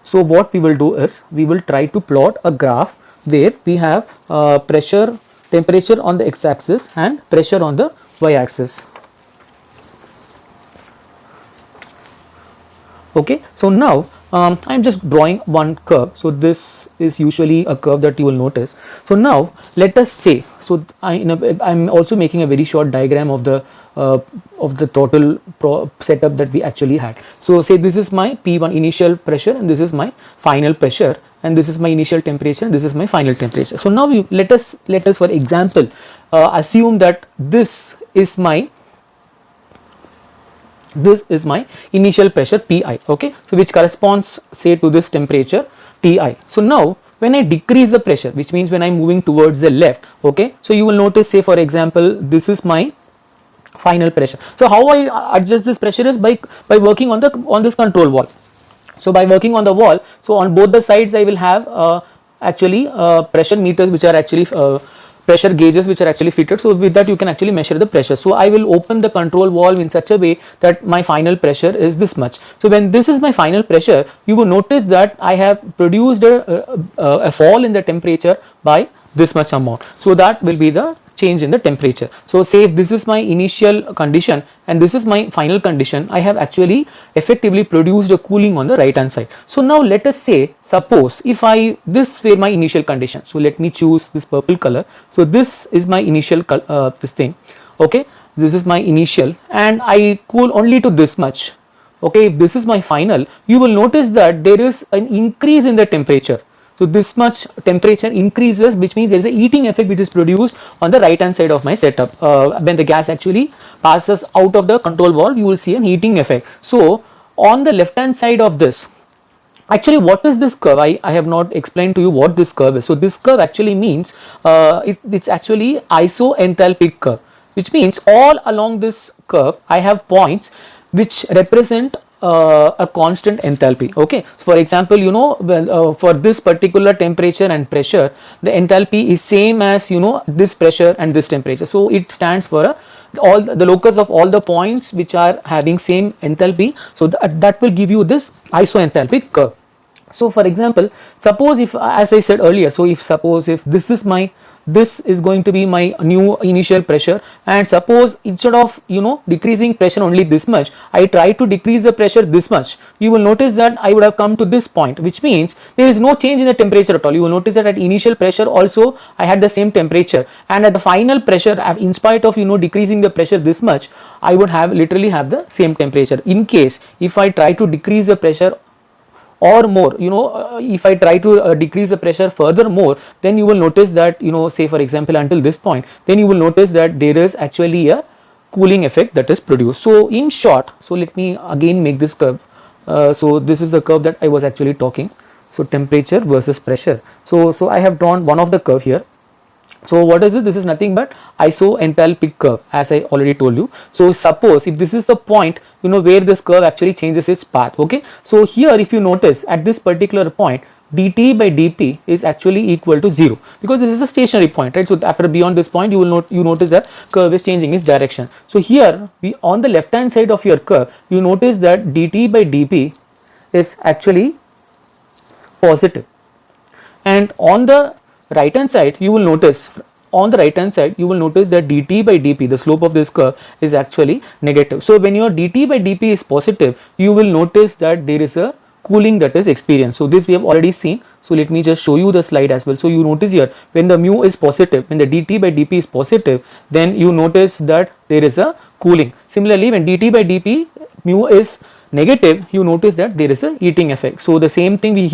A: So what we will do is we will try to plot a graph where we have temperature on the x-axis and pressure on the y-axis. Okay, so now I am just drawing one curve. So this is usually a curve that you will notice. So now let us say, so I am also making a very short diagram of the total setup that we actually had. So say this is my P1 initial pressure, and this is my final pressure, and this is my initial temperature, and this is my final temperature. So now let us for example assume that this is my initial pressure Pi, okay, so which corresponds say to this temperature Ti. So now when I decrease the pressure, which means when I am moving towards the left, okay, so you will notice, say for example, this is my final pressure. So how I adjust this pressure is by working on this control valve. So by working on the wall, so on both the sides I will have actually pressure meters, which are actually pressure gauges which are actually fitted. So with that you can actually measure the pressure. So I will open the control valve in such a way that my final pressure is this much. So when this is my final pressure, you will notice that I have produced a fall in the temperature by this much amount. So that will be the change in the temperature. So say if this is my initial condition and this is my final condition, I have actually effectively produced a cooling on the right hand side. So now let us say, suppose if this were my initial condition. So let me choose this purple color. So this is my initial this thing, okay, this is my initial, and I cool only to this much. Okay, if this is my final, you will notice that there is an increase in the temperature. So this much temperature increases, which means there is a heating effect which is produced on the right hand side of my setup. When the gas actually passes out of the control valve, you will see an heating effect. So on the left hand side of this, actually what is this curve? I have not explained to you what this curve is. So this curve actually means it's actually isoenthalpic curve, which means all along this curve I have points which represent a constant enthalpy. Okay, so for example, for this particular temperature and pressure, the enthalpy is same as this pressure and this temperature. So it stands for all the locus of all the points which are having same enthalpy. So that will give you this isoenthalpic curve. So for example, suppose if, as I said earlier, so if suppose if this is my, this is going to be my new initial pressure, and suppose instead of decreasing pressure only this much, I try to decrease the pressure this much, you will notice that I would have come to this point, which means there is no change in the temperature at all. You will notice that at initial pressure also I had the same temperature, and at the final pressure, in spite of decreasing the pressure this much, I would have literally have the same temperature. In case if I try to decrease the pressure or more, if I try to decrease the pressure further more, then you will notice that, say for example until this point, then you will notice that there is actually a cooling effect that is produced. So in short, so let me again make this curve. So this is the curve that I was actually talking. So temperature versus pressure. So I have drawn one of the curve here. So what is it? This is nothing but isoenthalpic curve, as I already told you. So suppose if this is the point, where this curve actually changes its path. Okay. So here if you notice at this particular point, dt by dp is actually equal to 0, because this is a stationary point, right? So after beyond this point, you notice that curve is changing its direction. So here we, on the left hand side of your curve, you notice that dt by dp is actually positive, and on the right hand side you will notice, that dt by dp, the slope of this curve, is actually negative. So when your dt by dp is positive, you will notice that there is a cooling that is experienced. So this we have already seen. So let me just show you the slide as well. So you notice here, when the mu is positive, when the dt by dp is positive, then you notice that there is a cooling. Similarly, when dt by dp mu is negative, you notice that there is a heating effect. So the same thing we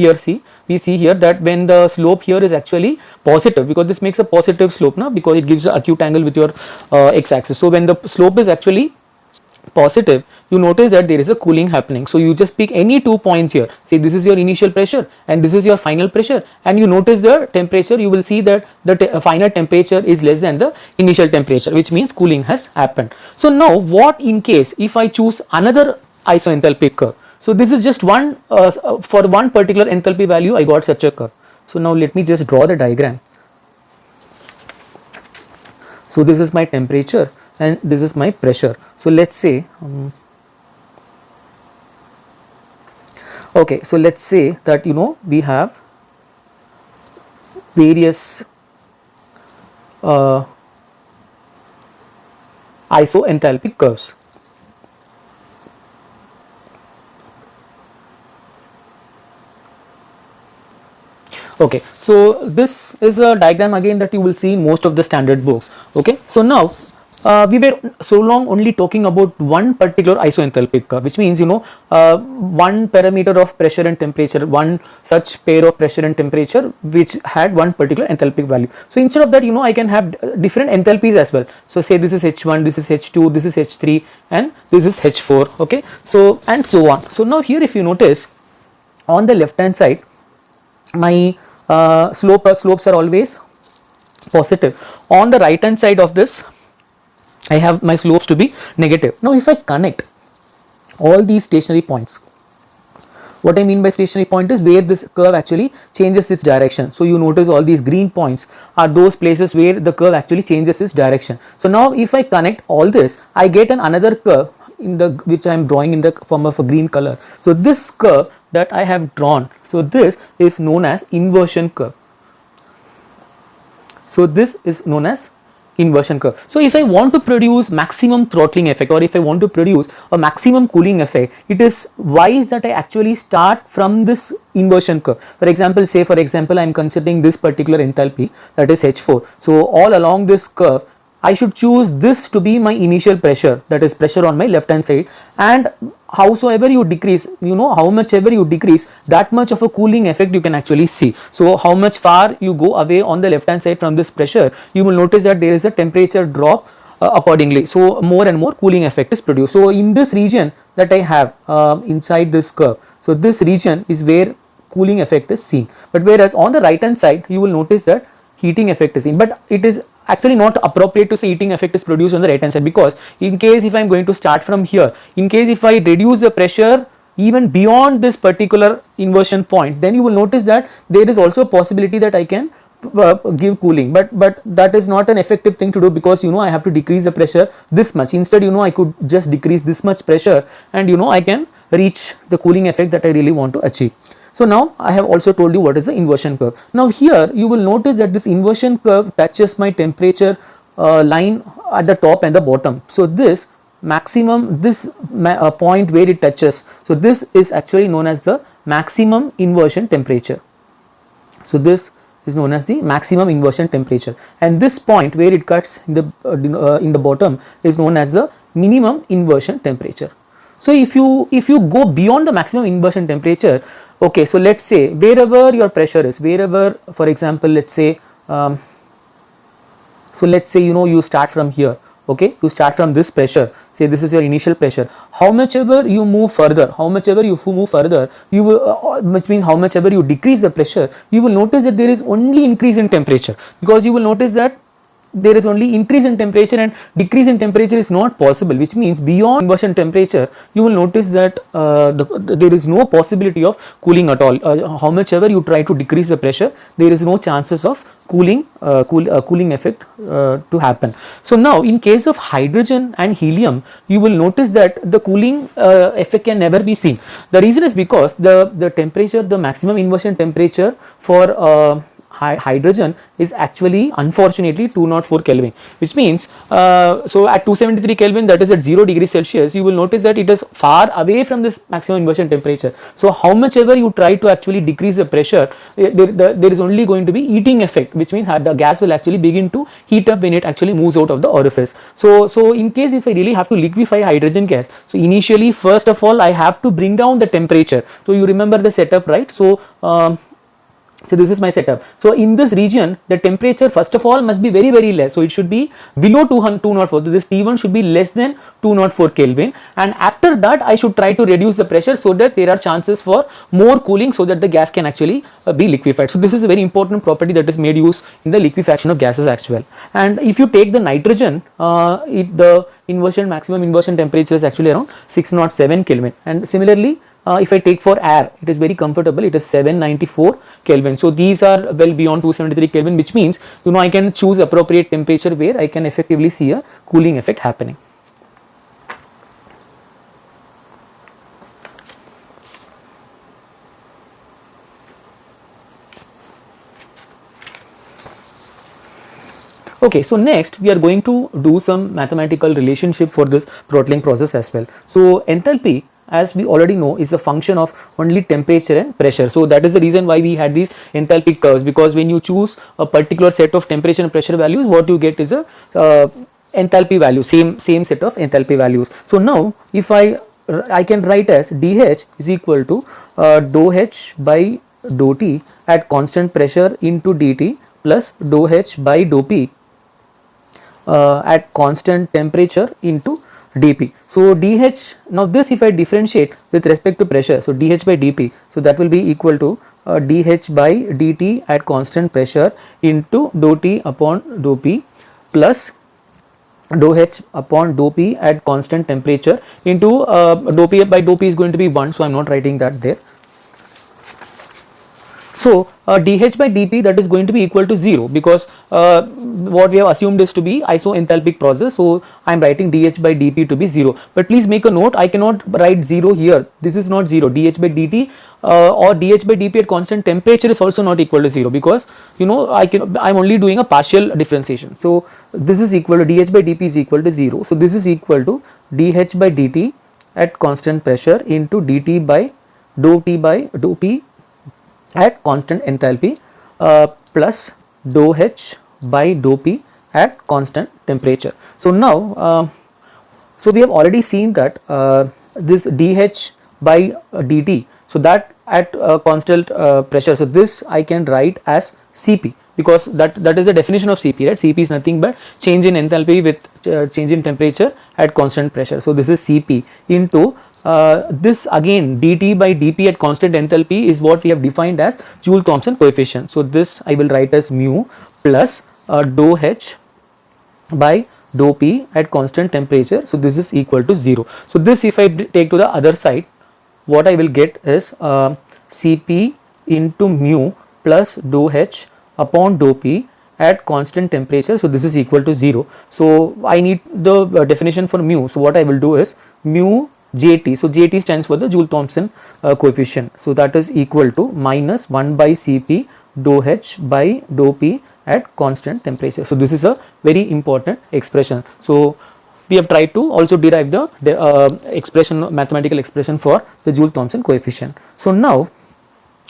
A: see here that when the slope here is actually positive, because this makes a positive slope now, because it gives an acute angle with your x axis. So when the slope is actually positive, you notice that there is a cooling happening. So you just pick any 2 points here, say this is your initial pressure and this is your final pressure, and you notice the temperature, you will see that the final temperature is less than the initial temperature, which means cooling has happened. So now what in case if I choose another isoenthalpic curve? So this is just one, for one particular enthalpy value I got such a curve. So now let me just draw the diagram. So this is my temperature and this is my pressure. So let's say okay, so let's say that we have various isoenthalpic curves. Okay, so this is a diagram again that you will see in most of the standard books. Okay, so now we were so long only talking about one particular isoenthalpic curve, which means one parameter of pressure and temperature, one such pair of pressure and temperature which had one particular enthalpic value. So instead of that, I can have different enthalpies as well. So say this is H1, this is H2, this is H3, and this is H4. Okay, so and so on. So now here if you notice, on the left hand side, my slopes are always positive. On the right hand side of this, I have my slopes to be negative. Now if I connect all these stationary points, what I mean by stationary point is where this curve actually changes its direction. So you notice all these green points are those places where the curve actually changes its direction. So now if I connect all this, I get another curve which I am drawing in the form of a green color. So this curve that I have drawn, so this is known as inversion curve. So this is known as inversion curve. So if I want to produce maximum throttling effect, or if I want to produce a maximum cooling effect, it is wise that I actually start from this inversion curve. For example, I am considering this particular enthalpy, that is H4. So all along this curve, I should choose this to be my initial pressure, that is pressure on my left hand side, and howsoever you decrease, how much ever you decrease, that much of a cooling effect you can actually see. So how much far you go away on the left hand side from this pressure, you will notice that there is a temperature drop accordingly. So more and more cooling effect is produced. So in this region that I have inside this curve, so this region is where cooling effect is seen. But whereas on the right hand side, you will notice that heating effect is seen. But it is actually not appropriate to say heating effect is produced on the right hand side, because in case if I am going to start from here, in case if I reduce the pressure even beyond this particular inversion point, then you will notice that there is also a possibility that I can give cooling, but that is not an effective thing to do, because I have to decrease the pressure this much. Instead, I could just decrease this much pressure, and I can reach the cooling effect that I really want to achieve. So now I have also told you what is the inversion curve. Now here you will notice that this inversion curve touches my temperature line at the top and the bottom. So this maximum, this point where it touches, so this is actually known as the maximum inversion temperature. So this is known as the maximum inversion temperature, and this point where it cuts in the bottom is known as the minimum inversion temperature. So if you go beyond the maximum inversion temperature, okay, so let's say wherever your pressure is, wherever, for example, let's say so let's say you start from here, okay, you start from this pressure, say this is your initial pressure. How much ever you move further, you will which means how much ever you decrease the pressure, you will notice that there is only increase in temperature, because you will notice that there is only increase in temperature and decrease in temperature is not possible, which means beyond inversion temperature you will notice that there is no possibility of cooling at all. How much ever you try to decrease the pressure, there is no chances of cooling effect to happen. So now in case of hydrogen and helium, you will notice that the cooling effect can never be seen. The reason is because the temperature, the maximum inversion temperature for hydrogen is actually unfortunately 204 Kelvin, which means so at 273 Kelvin, that is at 0 degrees Celsius, you will notice that it is far away from this maximum inversion temperature. So how much ever you try to actually decrease the pressure, there is only going to be heating effect, which means the gas will actually begin to heat up when it actually moves out of the orifice. So in case if I really have to liquefy hydrogen gas, so initially first of all I have to bring down the temperature. So you remember the setup, right? So this is my setup. So in this region, the temperature first of all must be very less. So it should be below 204. So this T1 should be less than 204 Kelvin, and after that I should try to reduce the pressure so that there are chances for more cooling, so that the gas can actually be liquefied. So this is a very important property that is made use in the liquefaction of gases as well. And if you take the nitrogen, the maximum inversion temperature is actually around 607 Kelvin, and similarly if I take for air, it is very comfortable, it is 794 Kelvin. So these are well beyond 273 Kelvin, which means I can choose appropriate temperature where I can effectively see a cooling effect happening. Okay, so next we are going to do some mathematical relationship for this throttling process as well. So enthalpy, as we already know, is a function of only temperature and pressure. So that is the reason why we had these enthalpy curves, because when you choose a particular set of temperature and pressure values, what you get is a enthalpy value, same set of enthalpy values. So now if I can write as dH is equal to dou H by dou T at constant pressure into dt plus dou H by dou P at constant temperature into dP. So dH, now this if I differentiate with respect to pressure, so dH by dP, so that will be equal to dH by dt at constant pressure into dou T upon dou P plus dou H upon dou P at constant temperature into dou P by dou P is going to be 1, so I am not writing that there. So dH by dP, that is going to be equal to 0, because what we have assumed is to be isoenthalpic process. So I am writing dH by dP to be 0. But please make a note, I cannot write 0 here. This is not 0. dH by dt or dH by dP at constant temperature is also not equal to 0, because I am only doing a partial differentiation. So this is equal to dH by dP is equal to 0. So this is equal to dH by dt at constant pressure into dt by dou T by dou P at constant enthalpy plus dou H by dou P at constant temperature. So now so we have already seen that this dH by dt, so that at constant pressure, so this I can write as Cp, because that is the definition of Cp, right? Cp is nothing but change in enthalpy with change in temperature at constant pressure. So this is Cp into this again dt by dP at constant enthalpy is what we have defined as Joule-Thomson coefficient. So this I will write as mu plus dou H by dou P at constant temperature. So this is equal to 0. So this if I take to the other side, what I will get is Cp into mu plus dou H upon dou P at constant temperature. So this is equal to 0. So I need the definition for mu. So what I will do is mu JT. So JT stands for the Joule-Thomson coefficient. So that is equal to minus 1 by Cp dou H by dou P at constant temperature. So this is a very important expression. So we have tried to also derive the expression, mathematical expression for the Joule-Thomson coefficient. So now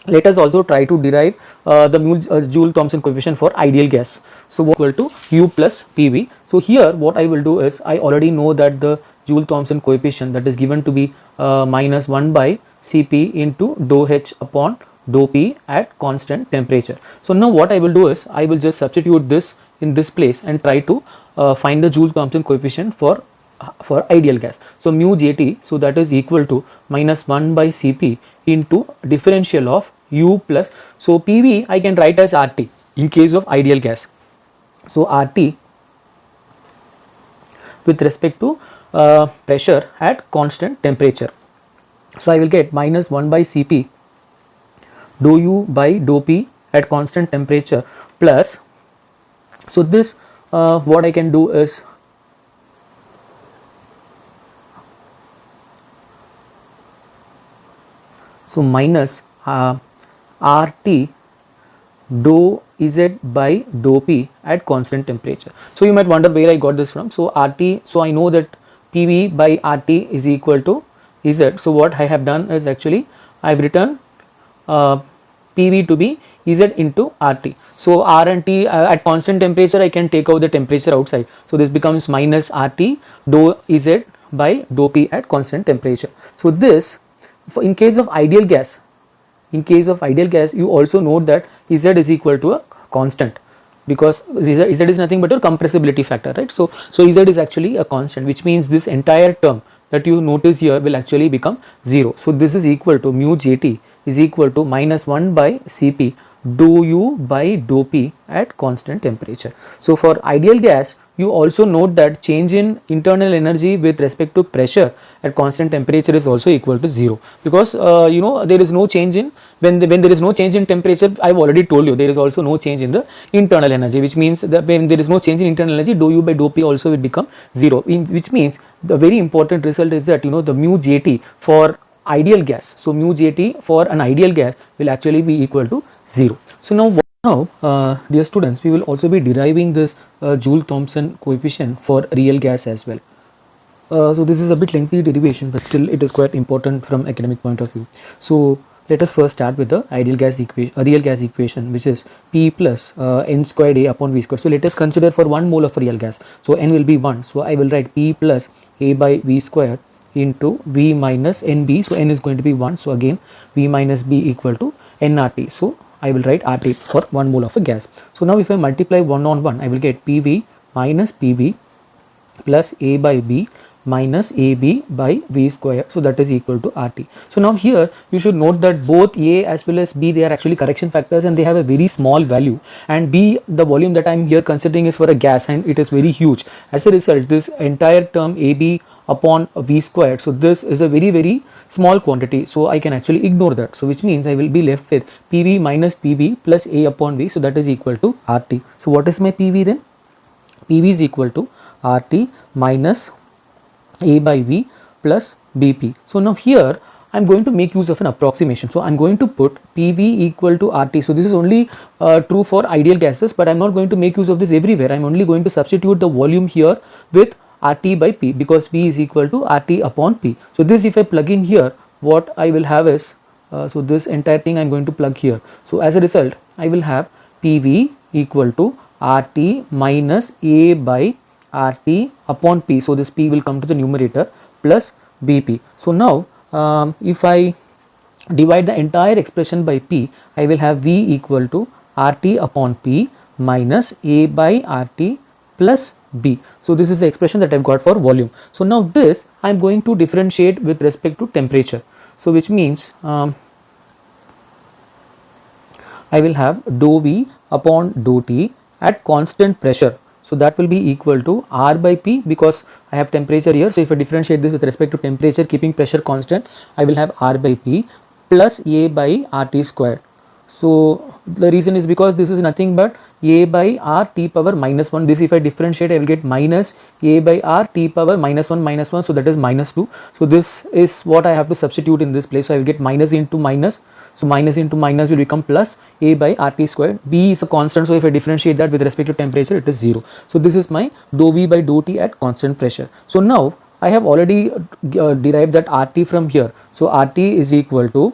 A: let us also try to derive the Joule-Thomson coefficient for ideal gas. So what equal to U plus PV. So here what I will do is, I already know that the Joule-Thomson coefficient, that is given to be minus 1 by Cp into dou H upon dou P at constant temperature. So now what I will do is, I will just substitute this in this place and try to find the Joule-Thomson coefficient for ideal gas. So mu Jt, so that is equal to minus 1 by Cp into differential of U plus, so PV I can write as RT in case of ideal gas. So RT with respect to pressure at constant temperature. So I will get minus 1 by Cp dou U by dou P at constant temperature plus, so this what I can do is, so minus RT dou Z by dou P at constant temperature. So you might wonder where I got this from. So RT, so I know that PV by RT is equal to Z. So what I have done is, actually I have written PV to be Z into RT. So R and T at constant temperature, I can take out the temperature outside. So this becomes minus RT dou Z by dou P at constant temperature. So this, in case of ideal gas, you also note that Z is equal to a constant, because Z is nothing but a compressibility factor, right? So Z is actually a constant, which means this entire term that you notice here will actually become 0. So this is equal to mu Jt is equal to minus 1 by Cp dou U by dou P at constant temperature. So for ideal gas, you also note that change in internal energy with respect to pressure at constant temperature is also equal to 0, because you know, there is no change in, when there is no change in temperature, I have already told you there is also no change in the internal energy, which means that when there is no change in internal energy, dou U by dou P also will become 0, which means the very important result is that, you know, the mu Jt for ideal gas, so mu Jt for an ideal gas will actually be equal to 0. So now dear students, we will also be deriving this Joule-Thomson coefficient for real gas as well. So this is a bit lengthy derivation, but still it is quite important from academic point of view. So let us first start with the ideal gas equation, real gas equation, which is P plus N squared A upon V squared. So let us consider for 1 mole of real gas, so N will be 1. So I will write P plus A by V squared into V minus NB. So N is going to be 1. So again V minus B equal to nRT. So I will write RT for 1 mole of a gas. So now if I multiply 1 on 1, I will get PV minus PB plus A by B minus AB by V square. So that is equal to RT. So now here you should note that both A as well as B, they are actually correction factors and they have a very small value, and B, the volume that I am here considering is for a gas and it is very huge. As a result, this entire term AB upon V squared, so this is a very small quantity, so I can actually ignore that. So which means I will be left with PV minus PB plus A upon V, so that is equal to RT. So what is my PV then? PV is equal to RT minus A by V plus BP. So now here I am going to make use of an approximation. So I am going to put PV equal to RT. So this is only true for ideal gases, but I am not going to make use of this everywhere. I am only going to substitute the volume here with RT by P, because P is equal to RT upon P. So this, if I plug in here, what I will have is, so this entire thing I am going to plug here. So as a result, I will have PV equal to RT minus A by RT upon P. So this P will come to the numerator plus BP. So now if I divide the entire expression by P, I will have V equal to RT upon P minus A by RT plus B. So this is the expression that I have got for volume. So now this I am going to differentiate with respect to temperature. So which means I will have dou V upon dou T at constant pressure. So that will be equal to R by P, because I have temperature here. So if I differentiate this with respect to temperature, keeping pressure constant, I will have R by P plus A by RT square. So the reason is because this is nothing but a by r t power minus 1. This if I differentiate, I will get minus a by r t power minus 1 minus 1. So that is minus 2. So this is what I have to substitute in this place. So I will get minus into minus. So minus into minus will become plus a by rt squared. B is a constant. So if I differentiate that with respect to temperature, it is 0. So this is my dou v by dou t at constant pressure. So now I have already derived that RT from here. So RT is equal to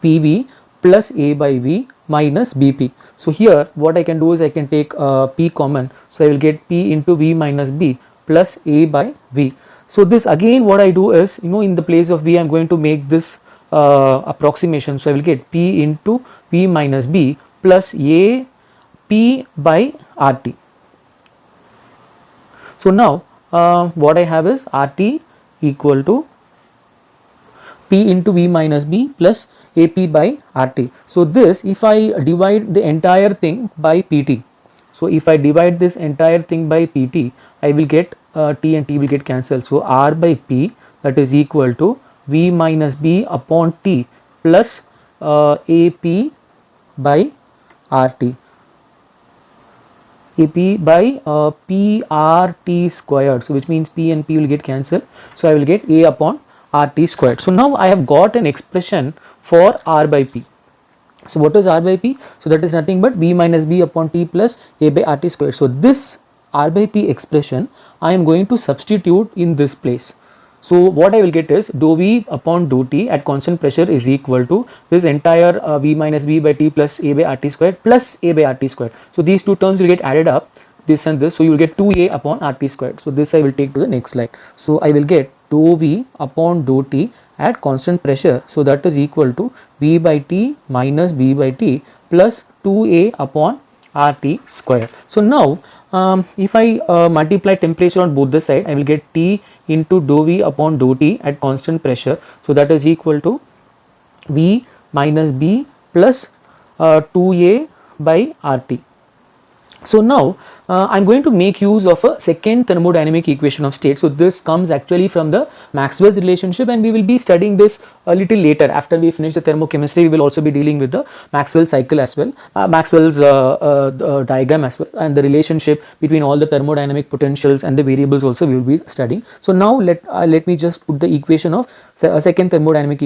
A: PV plus A by V minus BP. So here what I can do is I can take P common. So I will get P into V minus B plus A by V. So this again what I do is, in the place of V I am going to make this approximation. So I will get P into V minus B plus A P by RT. So now what I have is RT equal to P into V minus B plus AP by RT. So this if I divide the entire thing by PT. So if I divide this entire thing by PT, I will get T and T will get cancelled. So R by P, that is equal to V minus B upon T plus AP by RT. AP by PRT squared. So which means P and P will get cancelled. So I will get A upon RT squared. So now I have got an expression for R by P. So what is R by P? So that is nothing but V minus B upon T plus A by RT squared. So this R by P expression I am going to substitute in this place. So what I will get is dou V upon dou T at constant pressure is equal to this entire V minus B by T plus A by RT squared plus A by RT squared. So these two terms will get added up, this and this. So you will get 2A upon RT squared. So this I will take to the next slide. So I will get dou V upon dou T at constant pressure. So that is equal to V by T minus B by T plus 2A upon RT square. So now if I multiply temperature on both the side, I will get T into dou V upon dou T at constant pressure. So that is equal to V minus B plus 2A by RT. So now I am going to make use of a second thermodynamic equation of state. So this comes actually from the Maxwell's relationship, and we will be studying this a little later. After we finish the thermochemistry, we will also be dealing with the Maxwell cycle as well, Maxwell's diagram as well, and the relationship between all the thermodynamic potentials and the variables also we will be studying. So now let me just put the equation of a second thermodynamic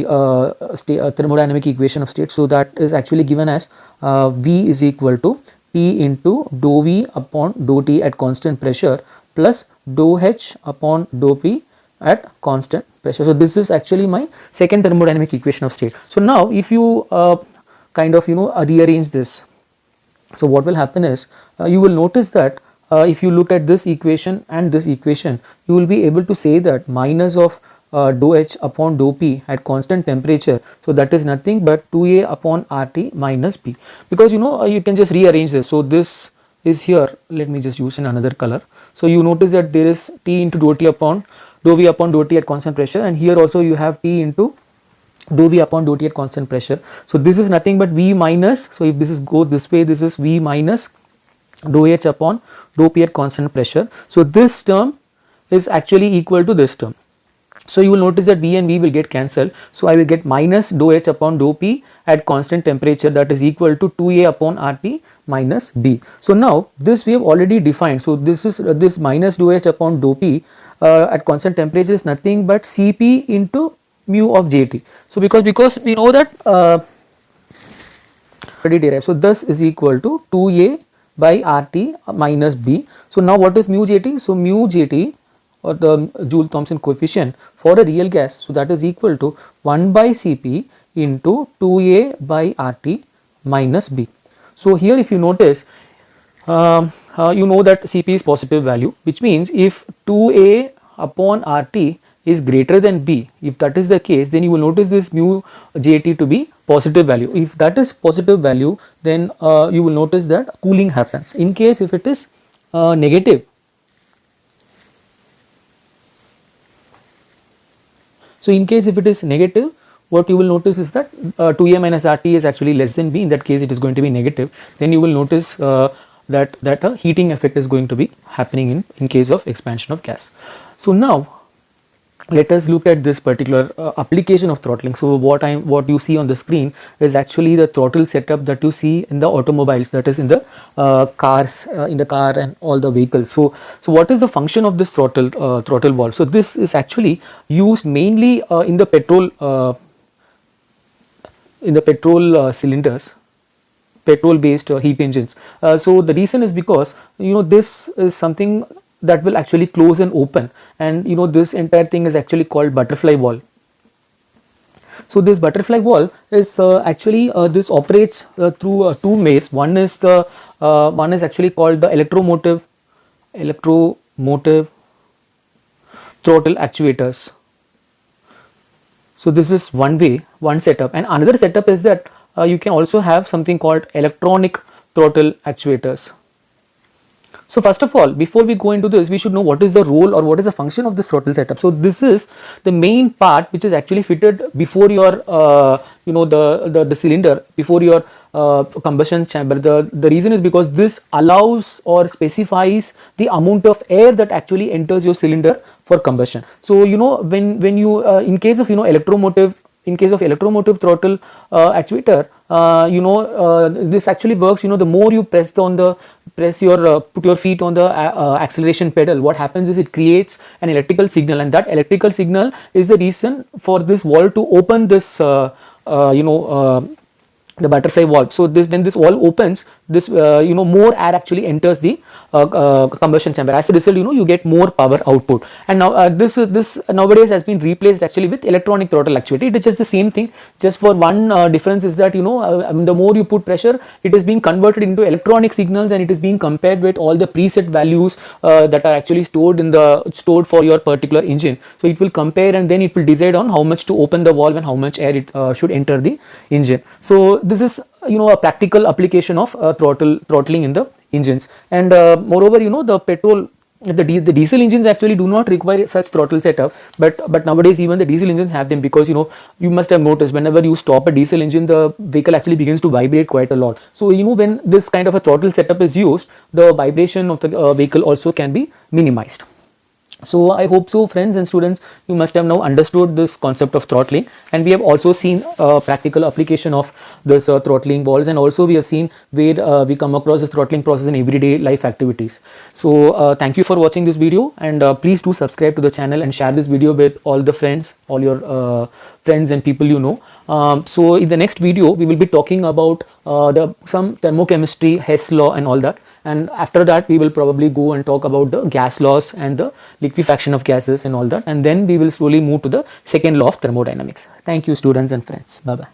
A: thermodynamic equation of state. So that is actually given as V is equal to P into dou V upon dou T at constant pressure plus dou H upon dou P at constant pressure. So this is actually my second thermodynamic equation of state. So now if you kind of rearrange this, so what will happen is you will notice that if you look at this equation and this equation, you will be able to say that minus of dou H upon dou P at constant temperature. So that is nothing but 2A upon RT minus P, because you can just rearrange this. So this is here, let me just use in another color. So you notice that there is T into dou T upon dou V upon dou T at constant pressure, and here also you have T into dou V upon dou T at constant pressure. So this is nothing but V minus, so if this is go this way, this is V minus dou H upon dou P at constant pressure. So this term is actually equal to this term. So you will notice that V and V will get cancelled. So I will get minus dou H upon dou P at constant temperature, that is equal to 2A upon RT minus B. So now this we have already defined. So this is this minus dou H upon dou P at constant temperature is nothing but Cp into mu of JT. So because we know that already derived. So this is equal to 2A by RT minus B. So now what is mu JT? So mu JT, or the Joule-Thomson coefficient for a real gas, so that is equal to 1 by Cp into 2A by RT minus B. So here if you notice, you know that Cp is positive value, which means if 2A upon RT is greater than B, if that is the case, then you will notice this mu JT to be positive value. If that is positive value, then you will notice that cooling happens. In case if it is negative, so in case if it is negative, what you will notice is that 2A minus RT is actually less than B. In that case it is going to be negative. Then you will notice that a heating effect is going to be happening in case of expansion of gas. So now let us look at this particular application of throttling. So what you see on the screen is actually the throttle setup that you see in the automobiles, that is in the cars, in the car and all the vehicles. So what is the function of this throttle valve? So this is actually used mainly in the petrol cylinders, petrol based heat engines. So the reason is because this is something that will actually close and open, and this entire thing is actually called butterfly valve. So this butterfly valve is actually this operates through two ways. One is actually called the electromotive throttle actuators. So this is one way, one setup, and another setup is that you can also have something called electronic throttle actuators. So first of all, before we go into this, we should know what is the role or what is the function of this throttle setup. So this is the main part which is actually fitted before your the cylinder, before your combustion chamber. The reason is because this allows or specifies the amount of air that actually enters your cylinder for combustion. So when you in case of electromotive throttle actuator, this actually works. The more you put your feet on the acceleration pedal, what happens is it creates an electrical signal, and that electrical signal is the reason for this valve to open this the butterfly valve. So when this valve opens, this more air actually enters the combustion chamber. As a result, you get more power output. And now this nowadays has been replaced actually with electronic throttle actuator. It is just the same thing, just for one difference is that the more you put pressure, it is being converted into electronic signals, and it is being compared with all the preset values that are actually stored for your particular engine. So it will compare, and then it will decide on how much to open the valve and how much air it should enter the engine. So this is a practical application of throttling in the engines. And moreover, the diesel engines actually do not require such throttle setup, but nowadays even the diesel engines have them, because you must have noticed whenever you stop a diesel engine, the vehicle actually begins to vibrate quite a lot. So when this kind of a throttle setup is used, the vibration of the vehicle also can be minimized. So I hope so, friends and students, you must have now understood this concept of throttling, and we have also seen a practical application of this throttling valves, and also we have seen where we come across this throttling process in everyday life activities. So thank you for watching this video, and please do subscribe to the channel and share this video with all the friends, all your friends and people so in the next video we will be talking about some thermochemistry, Hess law and all that. And after that we will probably go and talk about the gas laws and the liquefaction of gases and all that, and then we will slowly move to the second law of thermodynamics. Thank you, students and friends. Bye bye.